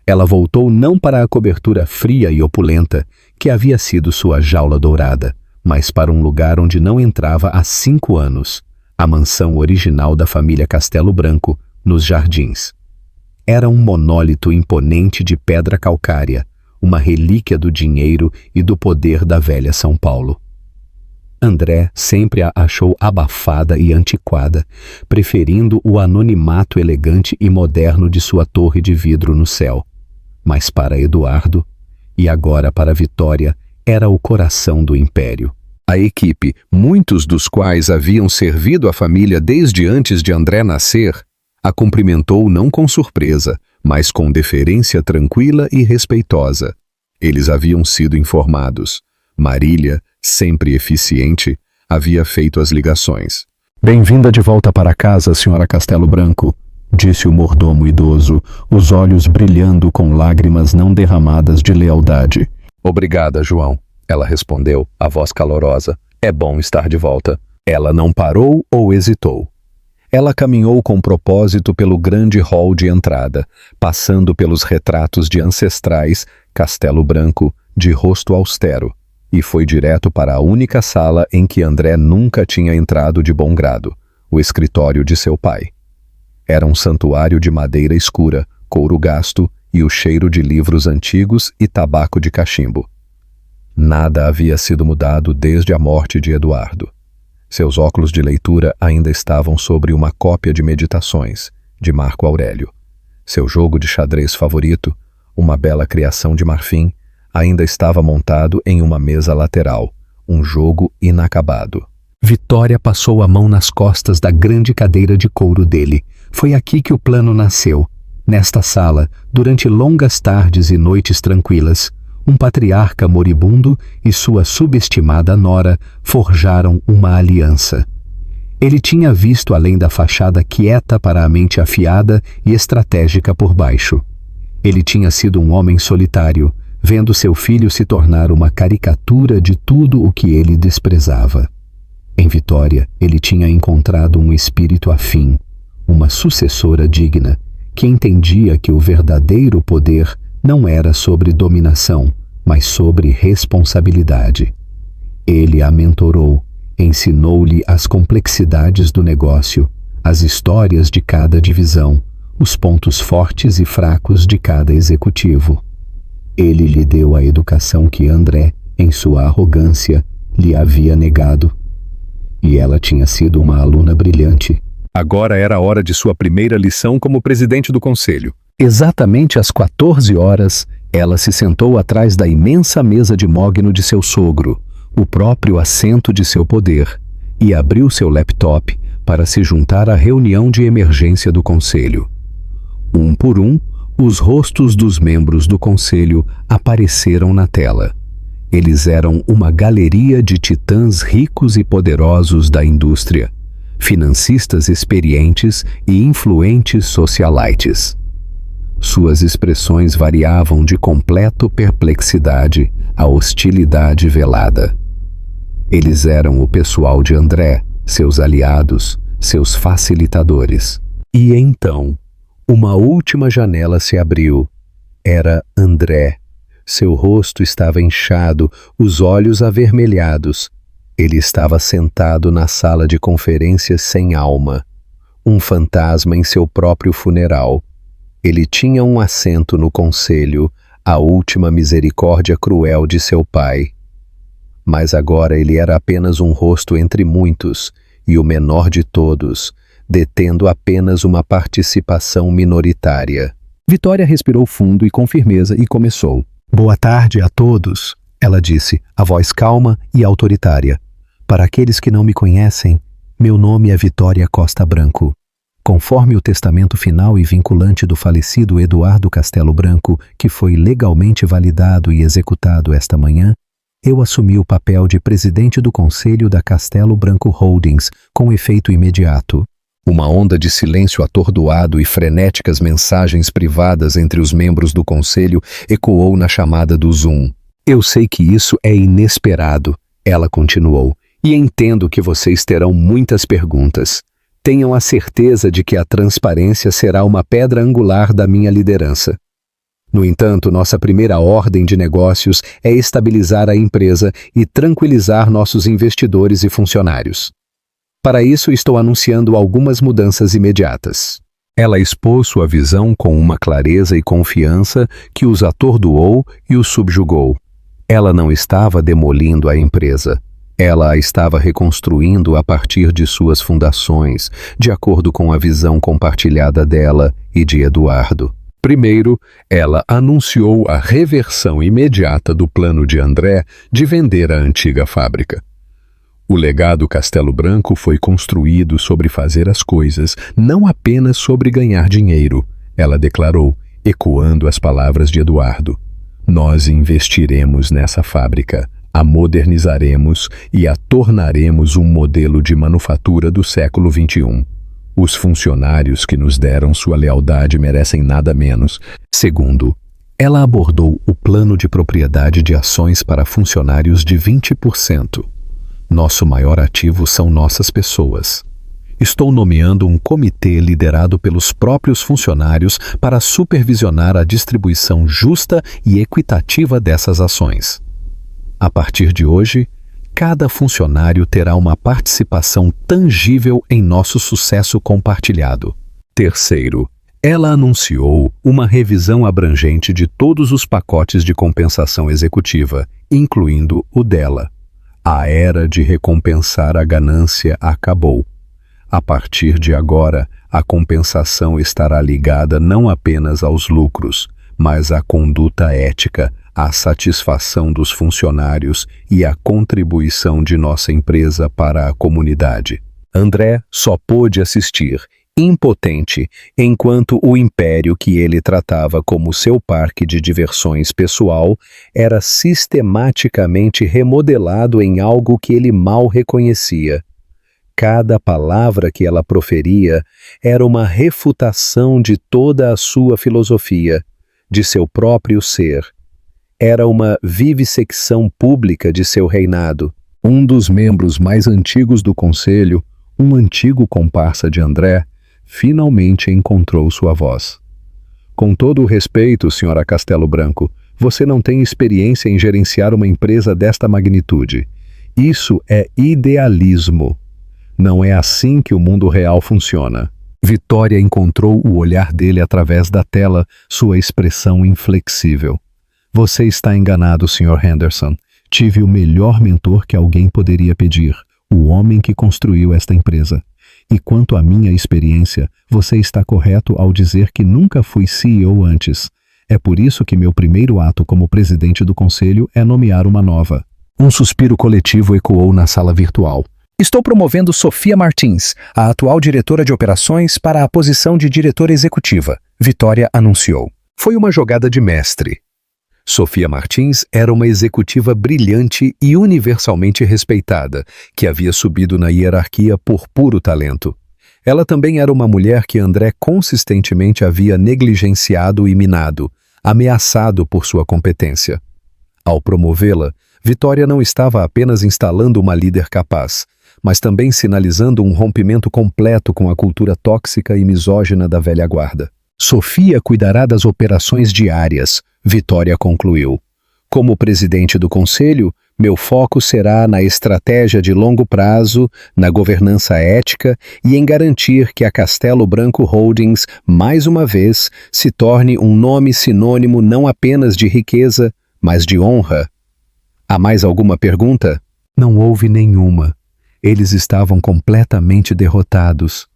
[SPEAKER 1] Ela voltou não para a cobertura fria e opulenta, que havia sido sua jaula dourada, mas para um lugar onde não entrava há 5 anos, a mansão original da família Castelo Branco, nos Jardins. Era um monólito imponente de pedra calcária, uma relíquia do dinheiro e do poder da velha São Paulo. André sempre a achou abafada e antiquada, preferindo o anonimato elegante e moderno de sua torre de vidro no céu. Mas para Eduardo, e agora para Vitória, era o coração do império. A equipe, muitos dos quais haviam servido a família desde antes de André nascer, a cumprimentou não com surpresa, mas com deferência tranquila e respeitosa. Eles haviam sido informados. Marília, sempre eficiente, havia feito as ligações.
[SPEAKER 2] Bem-vinda de volta para casa, senhora Castelo Branco, disse o mordomo idoso, os olhos brilhando com lágrimas não derramadas de lealdade.
[SPEAKER 1] Obrigada, João. Ela respondeu, a voz calorosa. É bom estar de volta. Ela não parou ou hesitou. Ela caminhou com propósito pelo grande hall de entrada, passando pelos retratos de ancestrais, Castelo Branco, de rosto austero, e foi direto para a única sala em que André nunca tinha entrado de bom grado, o escritório de seu pai. Era um santuário de madeira escura, couro gasto e o cheiro de livros antigos e tabaco de cachimbo. Nada havia sido mudado desde a morte de Eduardo. Seus óculos de leitura ainda estavam sobre uma cópia de Meditações, de Marco Aurélio. Seu jogo de xadrez favorito, uma bela criação de marfim, ainda estava montado em uma mesa lateral, um jogo inacabado.
[SPEAKER 2] Vitória passou a mão nas costas da grande cadeira de couro dele. Foi aqui que o plano nasceu. Nesta sala, durante longas tardes e noites tranquilas, um patriarca moribundo e sua subestimada nora forjaram uma aliança. Ele tinha visto além da fachada quieta para a mente afiada e estratégica por baixo. Ele tinha sido um homem solitário, vendo seu filho se tornar uma caricatura de tudo o que ele desprezava. Em Vitória, ele tinha encontrado um espírito afim, uma sucessora digna, que entendia que o verdadeiro poder não era sobre dominação, mas sobre responsabilidade. Ele a mentorou, ensinou-lhe as complexidades do negócio, as histórias de cada divisão, os pontos fortes e fracos de cada executivo. Ele lhe deu a educação que André, em sua arrogância, lhe havia negado. E ela tinha sido uma aluna brilhante.
[SPEAKER 1] Agora era a hora de sua primeira lição como presidente do conselho.
[SPEAKER 2] Exatamente às 14 horas, ela se sentou atrás da imensa mesa de mogno de seu sogro, o próprio assento de seu poder, e abriu seu laptop para se juntar à reunião de emergência do conselho. Um por um, os rostos dos membros do conselho apareceram na tela. Eles eram uma galeria de titãs ricos e poderosos da indústria, financistas experientes e influentes socialites. Suas expressões variavam de completa perplexidade a hostilidade velada. Eles eram o pessoal de André, seus aliados, seus facilitadores. E então, uma última janela se abriu. Era André. Seu rosto estava inchado, os olhos avermelhados. Ele estava sentado na sala de conferências sem alma, um fantasma em seu próprio funeral. Ele tinha um assento no conselho, a última misericórdia cruel de seu pai. Mas agora ele era apenas um rosto entre muitos, e o menor de todos, detendo apenas uma participação minoritária. Vitória respirou fundo e com firmeza e começou. Boa tarde a todos, ela disse, a voz calma e autoritária. Para aqueles que não me conhecem, meu nome é Vitória Costa Branco. Conforme o testamento final e vinculante do falecido Eduardo Castelo Branco, que foi legalmente validado e executado esta manhã, eu assumi o papel de presidente do Conselho da Castelo Branco Holdings, com efeito imediato.
[SPEAKER 1] Uma onda de silêncio atordoado e frenéticas mensagens privadas entre os membros do conselho ecoou na chamada do Zoom.
[SPEAKER 2] Eu sei que isso é inesperado, ela continuou, e entendo que vocês terão muitas perguntas. Tenham a certeza de que a transparência será uma pedra angular da minha liderança. No entanto, nossa primeira ordem de negócios é estabilizar a empresa e tranquilizar nossos investidores e funcionários. Para isso, estou anunciando algumas mudanças imediatas.
[SPEAKER 1] Ela expôs sua visão com uma clareza e confiança que os atordoou e os subjugou. Ela não estava demolindo a empresa. Ela a estava reconstruindo a partir de suas fundações, de acordo com a visão compartilhada dela e de Eduardo. Primeiro, ela anunciou a reversão imediata do plano de André de vender a antiga fábrica.
[SPEAKER 2] O legado Castelo Branco foi construído sobre fazer as coisas, não apenas sobre ganhar dinheiro, ela declarou, ecoando as palavras de Eduardo. Nós investiremos nessa fábrica, a modernizaremos e a tornaremos um modelo de manufatura do século XXI. Os funcionários que nos deram sua lealdade merecem nada menos. Segundo, ela abordou o plano de propriedade de ações para funcionários de 20%. Nosso maior ativo são nossas pessoas. Estou nomeando um comitê liderado pelos próprios funcionários para supervisionar a distribuição justa e equitativa dessas ações. A partir de hoje, cada funcionário terá uma participação tangível em nosso sucesso compartilhado. Terceiro, ela anunciou uma revisão abrangente de todos os pacotes de compensação executiva, incluindo o dela. A era de recompensar a ganância acabou. A partir de agora, a compensação estará ligada não apenas aos lucros, mas à conduta ética, à satisfação dos funcionários e à contribuição de nossa empresa para a comunidade. André só pôde assistir, impotente, enquanto o império que ele tratava como seu parque de diversões pessoal era sistematicamente remodelado em algo que ele mal reconhecia. Cada palavra que ela proferia era uma refutação de toda a sua filosofia, de seu próprio ser. Era uma vivissecção pública de seu reinado. Um dos membros mais antigos do conselho, um antigo comparsa de André, finalmente encontrou sua voz. Com todo o respeito, senhora Castelo Branco, você não tem experiência em gerenciar uma empresa desta magnitude. Isso é idealismo. Não é assim que o mundo real funciona. Vitória encontrou o olhar dele através da tela, sua expressão inflexível. Você está enganado, Sr. Henderson. Tive o melhor mentor que alguém poderia pedir, o homem que construiu esta empresa. E quanto à minha experiência, você está correto ao dizer que nunca fui CEO antes. É por isso que meu primeiro ato como presidente do conselho é nomear uma nova. Um suspiro coletivo ecoou na sala virtual.
[SPEAKER 3] Estou promovendo Sofia Martins, a atual diretora de operações, para a posição de diretora executiva, Vitória anunciou.
[SPEAKER 1] Foi uma jogada de mestre. Sofia Martins era uma executiva brilhante e universalmente respeitada, que havia subido na hierarquia por puro talento. Ela também era uma mulher que André consistentemente havia negligenciado e minado, ameaçado por sua competência. Ao promovê-la, Vitória não estava apenas instalando uma líder capaz, mas também sinalizando um rompimento completo com a cultura tóxica e misógina da velha guarda. Sofia cuidará das operações diárias, Vitória concluiu. Como presidente do conselho, meu foco será na estratégia de longo prazo, na governança ética e em garantir que a Castelo Branco Holdings, mais uma vez, se torne um nome sinônimo não apenas de riqueza, mas de honra. Há mais alguma pergunta? Não houve nenhuma. Eles estavam completamente derrotados.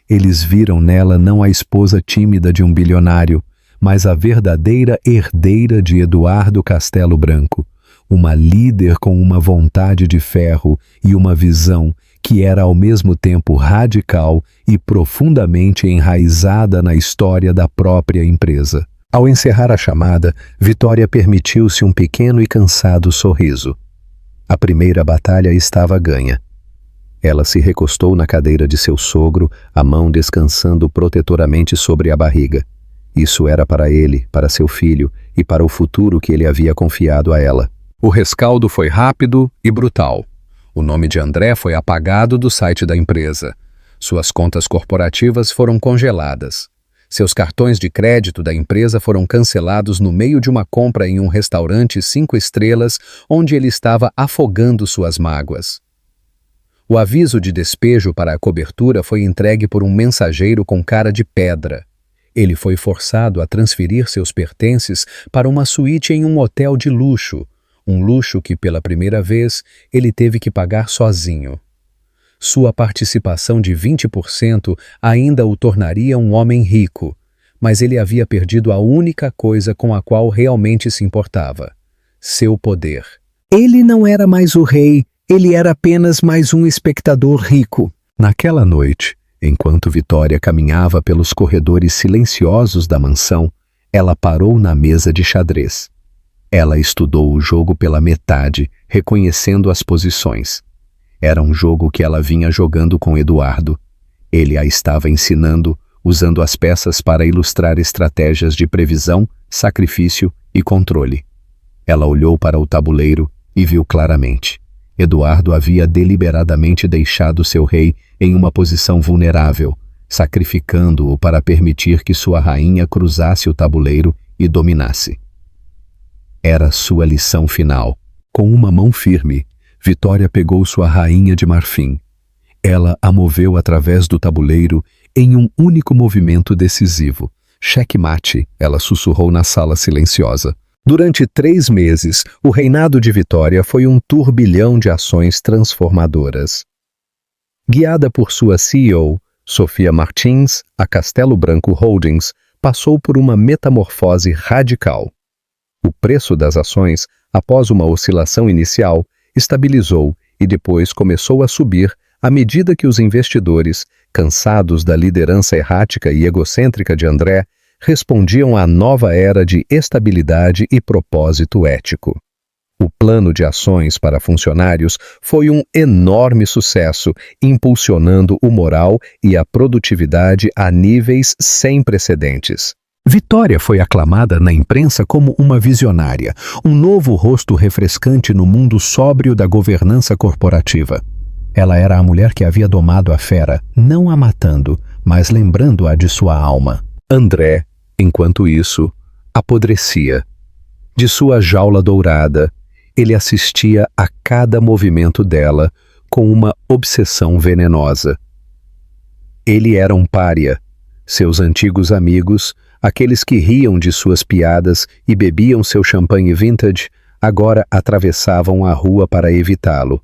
[SPEAKER 1] Eles viram nela não a esposa tímida de um bilionário, mas a verdadeira herdeira de Eduardo Castelo Branco, uma líder com uma vontade de ferro e uma visão que era ao mesmo tempo radical e profundamente enraizada na história da própria empresa. Ao encerrar a chamada, Vitória permitiu-se um pequeno e cansado sorriso. A primeira batalha estava ganha. Ela se recostou na cadeira de seu sogro, a mão descansando protetoramente sobre a barriga. Isso era para ele, para seu filho e para o futuro que ele havia confiado a ela. O rescaldo foi rápido e brutal. O nome de André foi apagado do site da empresa. Suas contas corporativas foram congeladas. Seus cartões de crédito da empresa foram cancelados no meio de uma compra em um restaurante 5 estrelas onde ele estava afogando suas mágoas. O aviso de despejo para a cobertura foi entregue por um mensageiro com cara de pedra. Ele foi forçado a transferir seus pertences para uma suíte em um hotel de luxo, um luxo que, pela primeira vez, ele teve que pagar sozinho. Sua participação de 20% ainda o tornaria um homem rico, mas ele havia perdido a única coisa com a qual realmente se importava: seu poder.
[SPEAKER 3] Ele não era mais o rei, Ele era apenas mais um espectador rico.
[SPEAKER 2] Naquela noite, enquanto Vitória caminhava pelos corredores silenciosos da mansão, ela parou na mesa de xadrez. Ela estudou o jogo pela metade, reconhecendo as posições. Era um jogo que ela vinha jogando com Eduardo. Ele a estava ensinando, usando as peças para ilustrar estratégias de previsão, sacrifício e controle. Ela olhou para o tabuleiro e viu claramente. Eduardo havia deliberadamente deixado seu rei em uma posição vulnerável, sacrificando-o para permitir que sua rainha cruzasse o tabuleiro e dominasse. Era sua lição final. Com uma mão firme, Vitória pegou sua rainha de marfim. Ela a moveu através do tabuleiro em um único movimento decisivo. Checkmate, ela sussurrou na sala silenciosa. Durante 3 meses, o reinado de Vitória foi um turbilhão de ações transformadoras. Guiada por sua CEO, Sofia Martins, a Castelo Branco Holdings passou por uma metamorfose radical. O preço das ações, após uma oscilação inicial, estabilizou e depois começou a subir à medida que os investidores, cansados da liderança errática e egocêntrica de André, respondiam à nova era de estabilidade e propósito ético. O plano de ações para funcionários foi um enorme sucesso, impulsionando o moral e a produtividade a níveis sem precedentes. Vitória foi aclamada na imprensa como uma visionária, um novo rosto refrescante no mundo sóbrio da governança corporativa. Ela era a mulher que havia domado a fera, não a matando, mas lembrando-a de sua alma. André, enquanto isso, apodrecia. De sua jaula dourada, ele assistia a cada movimento dela com uma obsessão venenosa. Ele era um pária. Seus antigos amigos, aqueles que riam de suas piadas e bebiam seu champanhe vintage, agora atravessavam a rua para evitá-lo.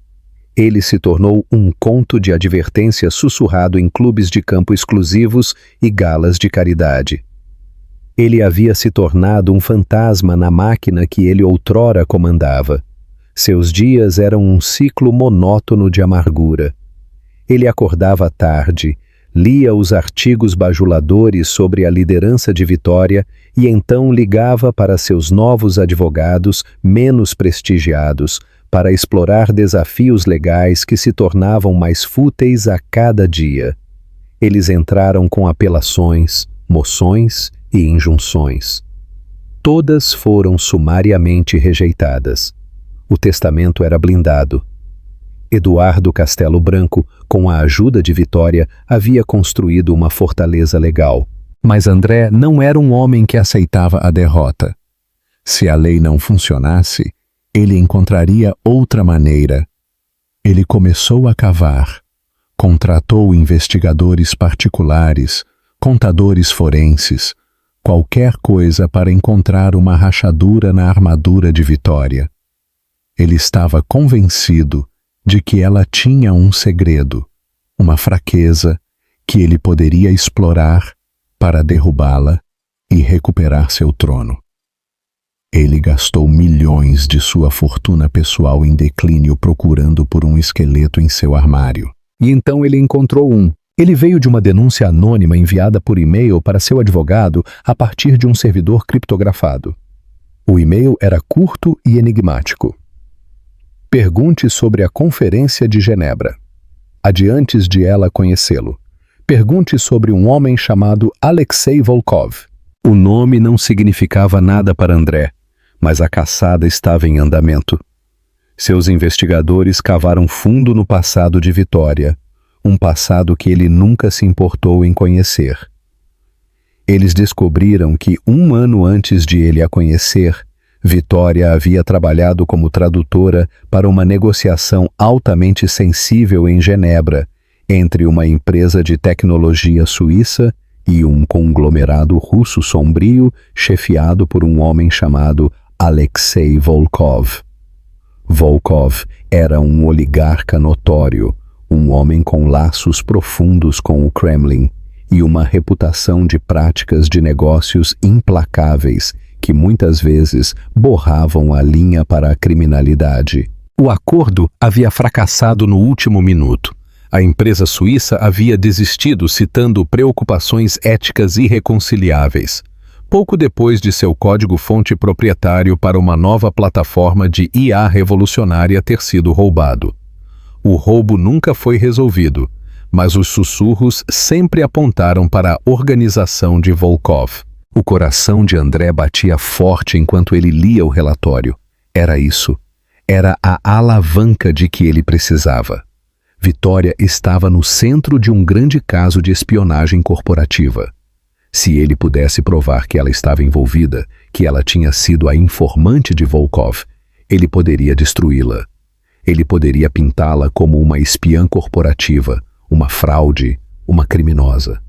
[SPEAKER 2] Ele se tornou um conto de advertência sussurrado em clubes de campo exclusivos e galas de caridade. Ele havia se tornado um fantasma na máquina que ele outrora comandava. Seus dias eram um ciclo monótono de amargura. Ele acordava tarde, lia os artigos bajuladores sobre a liderança de Vitória e então ligava para seus novos advogados menos prestigiados para explorar desafios legais que se tornavam mais fúteis a cada dia. Eles entraram com apelações, moções e injunções. Todas foram sumariamente rejeitadas. O testamento era blindado. Eduardo Castelo Branco, com a ajuda de Vitória, havia construído uma fortaleza legal. Mas André não era um homem que aceitava a derrota. Se a lei não funcionasse, ele encontraria outra maneira. Ele começou a cavar. Contratou investigadores particulares, contadores forenses, qualquer coisa para encontrar uma rachadura na armadura de Vitória. Ele estava convencido de que ela tinha um segredo, uma fraqueza que ele poderia explorar para derrubá-la e recuperar seu trono. Ele gastou milhões de sua fortuna pessoal em declínio procurando por um esqueleto em seu armário. E então ele encontrou um. Ele veio de uma denúncia anônima enviada por e-mail para seu advogado a partir de um servidor criptografado. O e-mail era curto e enigmático. Pergunte sobre a Conferência de Genebra. Adiantes de ela conhecê-lo. Pergunte sobre um homem chamado Alexei Volkov. O nome não significava nada para André, mas a caçada estava em andamento. Seus investigadores cavaram fundo no passado de Vitória, um passado que ele nunca se importou em conhecer. Eles descobriram que 1 ano antes de ele a conhecer, Vitória havia trabalhado como tradutora para uma negociação altamente sensível em Genebra, entre uma empresa de tecnologia suíça e um conglomerado russo sombrio chefiado por um homem chamado Alexei Volkov. Volkov era um oligarca notório, um homem com laços profundos com o Kremlin e uma reputação de práticas de negócios implacáveis que muitas vezes borravam a linha para a criminalidade.
[SPEAKER 1] O acordo havia fracassado no último minuto. A empresa suíça havia desistido, citando preocupações éticas irreconciliáveis. Pouco depois de seu código-fonte proprietário para uma nova plataforma de IA revolucionária ter sido roubado. O roubo nunca foi resolvido, mas os sussurros sempre apontaram para a organização de Volkov. O coração de André batia forte enquanto ele lia o relatório. Era isso. Era a alavanca de que ele precisava. Vitória estava no centro de um grande caso de espionagem corporativa. Se ele pudesse provar que ela estava envolvida, que ela tinha sido a informante de Volkov, ele poderia destruí-la. Ele poderia pintá-la como uma espiã corporativa, uma fraude, uma criminosa.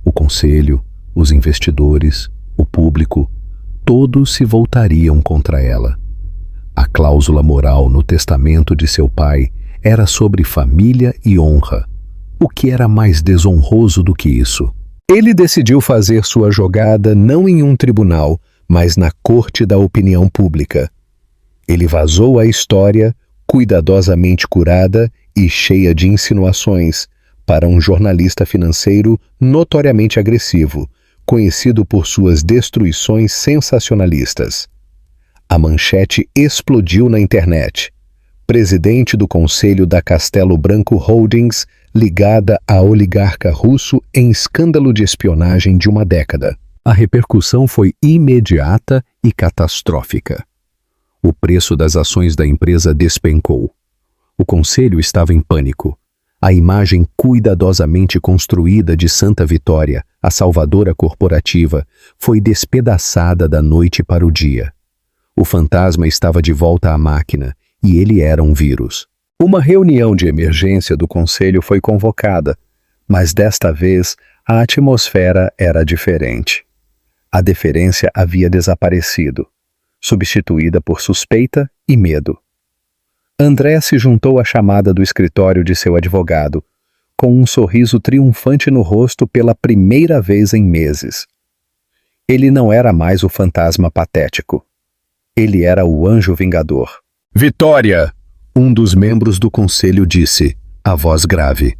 [SPEAKER 1] O conselho, os investidores, o público, todos se voltariam contra ela. A cláusula moral no testamento de seu pai era sobre família e honra. O que era mais desonroso do que isso? Ele decidiu fazer sua jogada não em um tribunal, mas na corte da opinião pública. Ele vazou a história, cuidadosamente curada e cheia de insinuações, para um jornalista financeiro notoriamente agressivo, conhecido por suas destruições sensacionalistas. A manchete explodiu na internet. Presidente do conselho da Castelo Branco Holdings, ligada a oligarca russo em escândalo de espionagem de uma década. A repercussão foi imediata e catastrófica. O preço das ações da empresa despencou. O conselho estava em pânico. A imagem cuidadosamente construída de Santa Vitória, a salvadora corporativa, foi despedaçada da noite para o dia. O fantasma estava de volta à máquina e ele era um vírus. Uma reunião de emergência do conselho foi convocada, mas desta vez a atmosfera era diferente. A deferência havia desaparecido, substituída por suspeita e medo. André se juntou à chamada do escritório de seu advogado, com um sorriso triunfante no rosto pela primeira vez em meses. Ele não era mais o fantasma patético. Ele era o anjo vingador. Vitória! Um dos membros do conselho disse, a voz grave.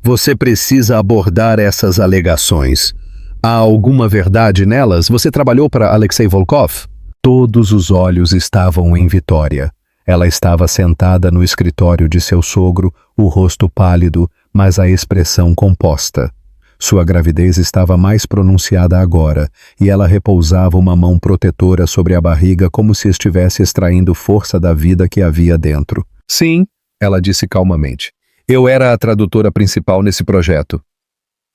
[SPEAKER 1] Você precisa abordar essas alegações. Há alguma verdade nelas? Você trabalhou para Alexei Volkov? Todos os olhos estavam em Vitória. Ela estava sentada no escritório de seu sogro, o rosto pálido, mas a expressão composta. Sua gravidez estava mais pronunciada agora, e ela repousava uma mão protetora sobre a barriga como se estivesse extraindo força da vida que havia dentro. Sim, ela disse calmamente. Eu era a tradutora principal nesse projeto.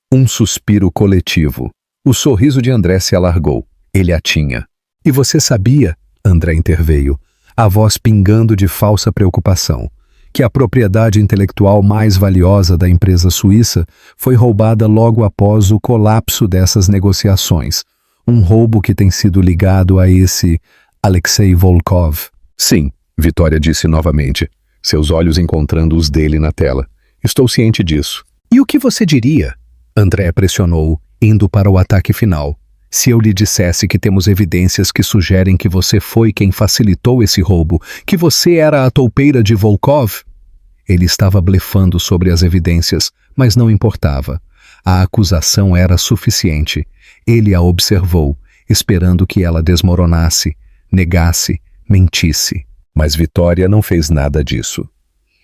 [SPEAKER 1] Um suspiro coletivo. O sorriso de André se alargou. Ele a tinha. E você sabia, André interveio, a voz pingando de falsa preocupação, que a propriedade intelectual mais valiosa da empresa suíça foi roubada logo após o colapso dessas negociações. Um roubo que tem sido ligado a esse Alexei Volkov. Sim, Vitória disse novamente, seus olhos encontrando os dele na tela. Estou ciente disso. E o que você diria? André pressionou, indo para o ataque final. Se eu lhe dissesse que temos evidências que sugerem que você foi quem facilitou esse roubo, que você era a toupeira de Volkov? Ele estava blefando sobre as evidências, mas não importava. A acusação era suficiente. Ele a observou, esperando que ela desmoronasse, negasse, mentisse. Mas Vitória não fez nada disso.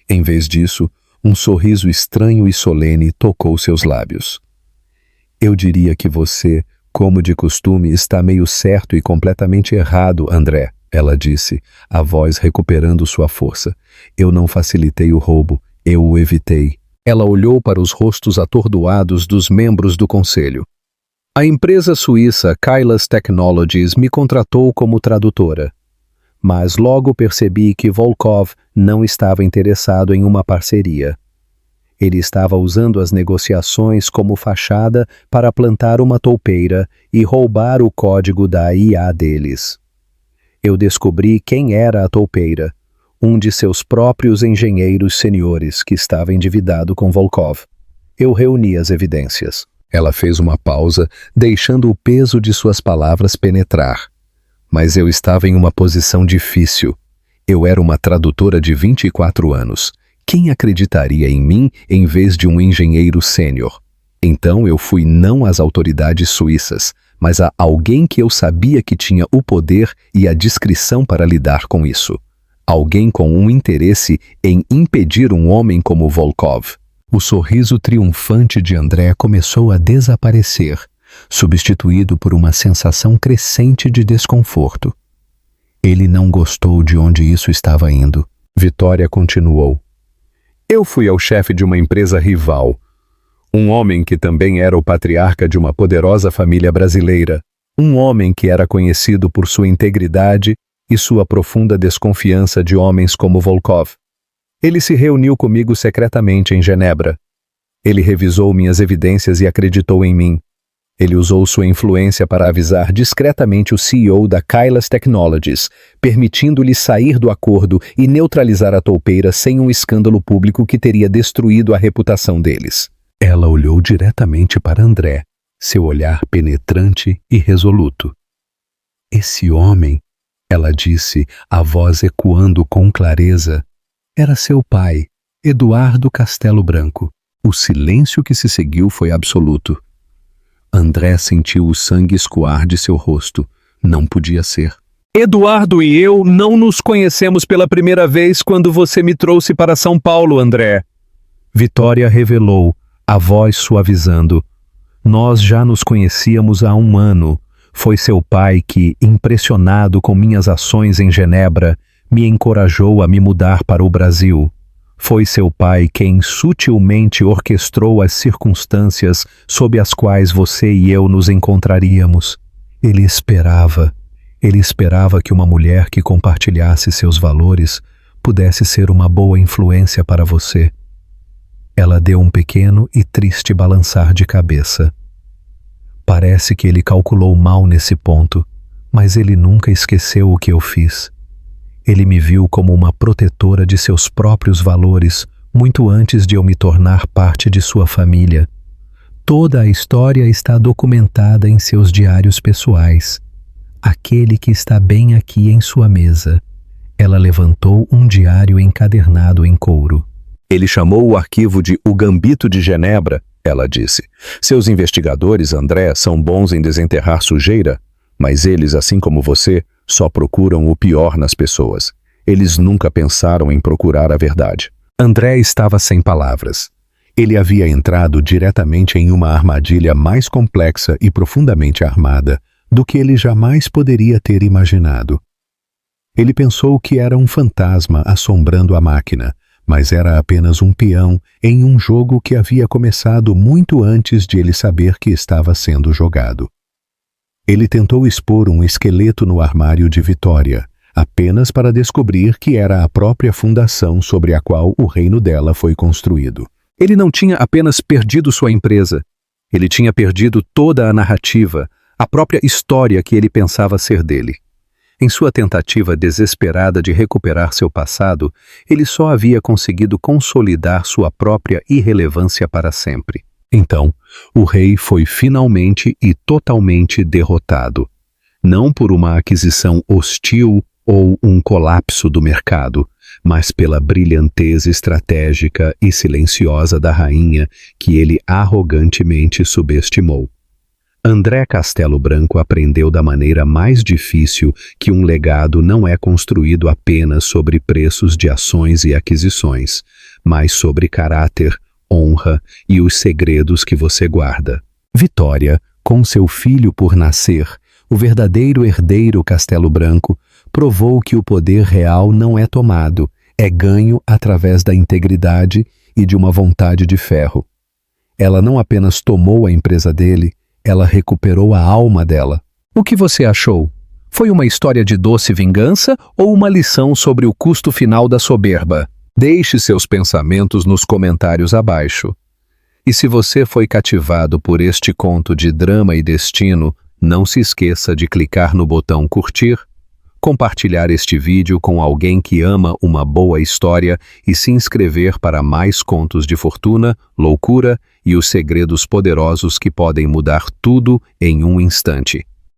[SPEAKER 1] Em vez disso, um sorriso estranho e solene tocou seus lábios. Eu diria que você, como de costume, está meio certo e completamente errado, André, ela disse, a voz recuperando sua força. Eu não facilitei o roubo, eu o evitei. Ela olhou para os rostos atordoados dos membros do conselho. A empresa suíça Kailas Technologies me contratou como tradutora. Mas logo percebi que Volkov não estava interessado em uma parceria. Ele estava usando as negociações como fachada para plantar uma toupeira e roubar o código da IA deles. Eu descobri quem era a toupeira, um de seus próprios engenheiros seniores que estava endividado com Volkov. Eu reuni as evidências. Ela fez uma pausa, deixando o peso de suas palavras penetrar. Mas eu estava em uma posição difícil.
[SPEAKER 2] Eu era uma tradutora de 24 anos. Quem acreditaria em mim em vez de um engenheiro sênior? Então eu fui não às autoridades suíças, mas a alguém que eu sabia que tinha o poder e a discrição para lidar com isso. Alguém com um interesse em impedir um homem como Volkov. O sorriso triunfante de André começou a desaparecer, substituído por uma sensação crescente de desconforto. Ele não gostou de onde isso estava indo. Vitória continuou. Eu fui ao chefe de uma empresa rival. Um homem que também era o patriarca de uma poderosa família brasileira. Um homem que era conhecido por sua integridade e sua profunda desconfiança de homens como Volkov. Ele se reuniu comigo secretamente em Genebra. Ele revisou minhas evidências e acreditou em mim. Ele usou sua influência para avisar discretamente o CEO da Kailas Technologies, permitindo-lhe sair do acordo e neutralizar a toupeira sem um escândalo público que teria destruído a reputação deles. Ela olhou diretamente para André, seu olhar penetrante e resoluto. Esse homem, ela disse, a voz ecoando com clareza, era seu pai, Eduardo Castelo Branco. O silêncio que se seguiu foi absoluto. André sentiu o sangue escoar de seu rosto. Não podia ser.
[SPEAKER 1] Eduardo e eu não nos conhecemos pela primeira vez quando você me trouxe para São Paulo, André.
[SPEAKER 2] Vitória revelou, a voz suavizando. Nós já nos conhecíamos há 1 ano. Foi seu pai que, impressionado com minhas ações em Genebra, me encorajou a me mudar para o Brasil. Foi seu pai quem sutilmente orquestrou as circunstâncias sob as quais você e eu nos encontraríamos. Ele esperava que uma mulher que compartilhasse seus valores pudesse ser uma boa influência para você. Ela deu um pequeno e triste balançar de cabeça. Parece que ele calculou mal nesse ponto, mas ele nunca esqueceu o que eu fiz. Ele me viu como uma protetora de seus próprios valores, muito antes de eu me tornar parte de sua família. Toda a história está documentada em seus diários pessoais. Aquele que está bem aqui em sua mesa. Ela levantou um diário encadernado em couro.
[SPEAKER 1] Ele chamou o arquivo de O Gambito de Genebra, ela disse. Seus investigadores, André, são bons em desenterrar sujeira, mas eles, assim como você, só procuram o pior nas pessoas. Eles nunca pensaram em procurar a verdade.
[SPEAKER 2] André estava sem palavras. Ele havia entrado diretamente em uma armadilha mais complexa e profundamente armada do que ele jamais poderia ter imaginado. Ele pensou que era um fantasma assombrando a máquina, mas era apenas um peão em um jogo que havia começado muito antes de ele saber que estava sendo jogado. Ele tentou expor um esqueleto no armário de Vitória, apenas para descobrir que era a própria fundação sobre a qual o reino dela foi construído.
[SPEAKER 1] Ele não tinha apenas perdido sua empresa. Ele tinha perdido toda a narrativa, a própria história que ele pensava ser dele. Em sua tentativa desesperada de recuperar seu passado, ele só havia conseguido consolidar sua própria irrelevância para sempre. Então, o rei foi finalmente e totalmente derrotado. Não por uma aquisição hostil ou um colapso do mercado, mas pela brilhantez estratégica e silenciosa da rainha que ele arrogantemente subestimou. André Castelo Branco aprendeu da maneira mais difícil que um legado não é construído apenas sobre preços de ações e aquisições, mas sobre caráter, honra e os segredos que você guarda.
[SPEAKER 2] Vitória, com seu filho por nascer, o verdadeiro herdeiro Castelo Branco, provou que o poder real não é tomado, é ganho através da integridade e de uma vontade de ferro. Ela não apenas tomou a empresa dele, ela recuperou a alma dela.
[SPEAKER 1] O que você achou? Foi uma história de doce vingança ou uma lição sobre o custo final da soberba? Deixe seus pensamentos nos comentários abaixo. E se você foi cativado por este conto de drama e destino, não se esqueça de clicar no botão curtir, compartilhar este vídeo com alguém que ama uma boa história e se inscrever para mais contos de fortuna, loucura e os segredos poderosos que podem mudar tudo em um instante.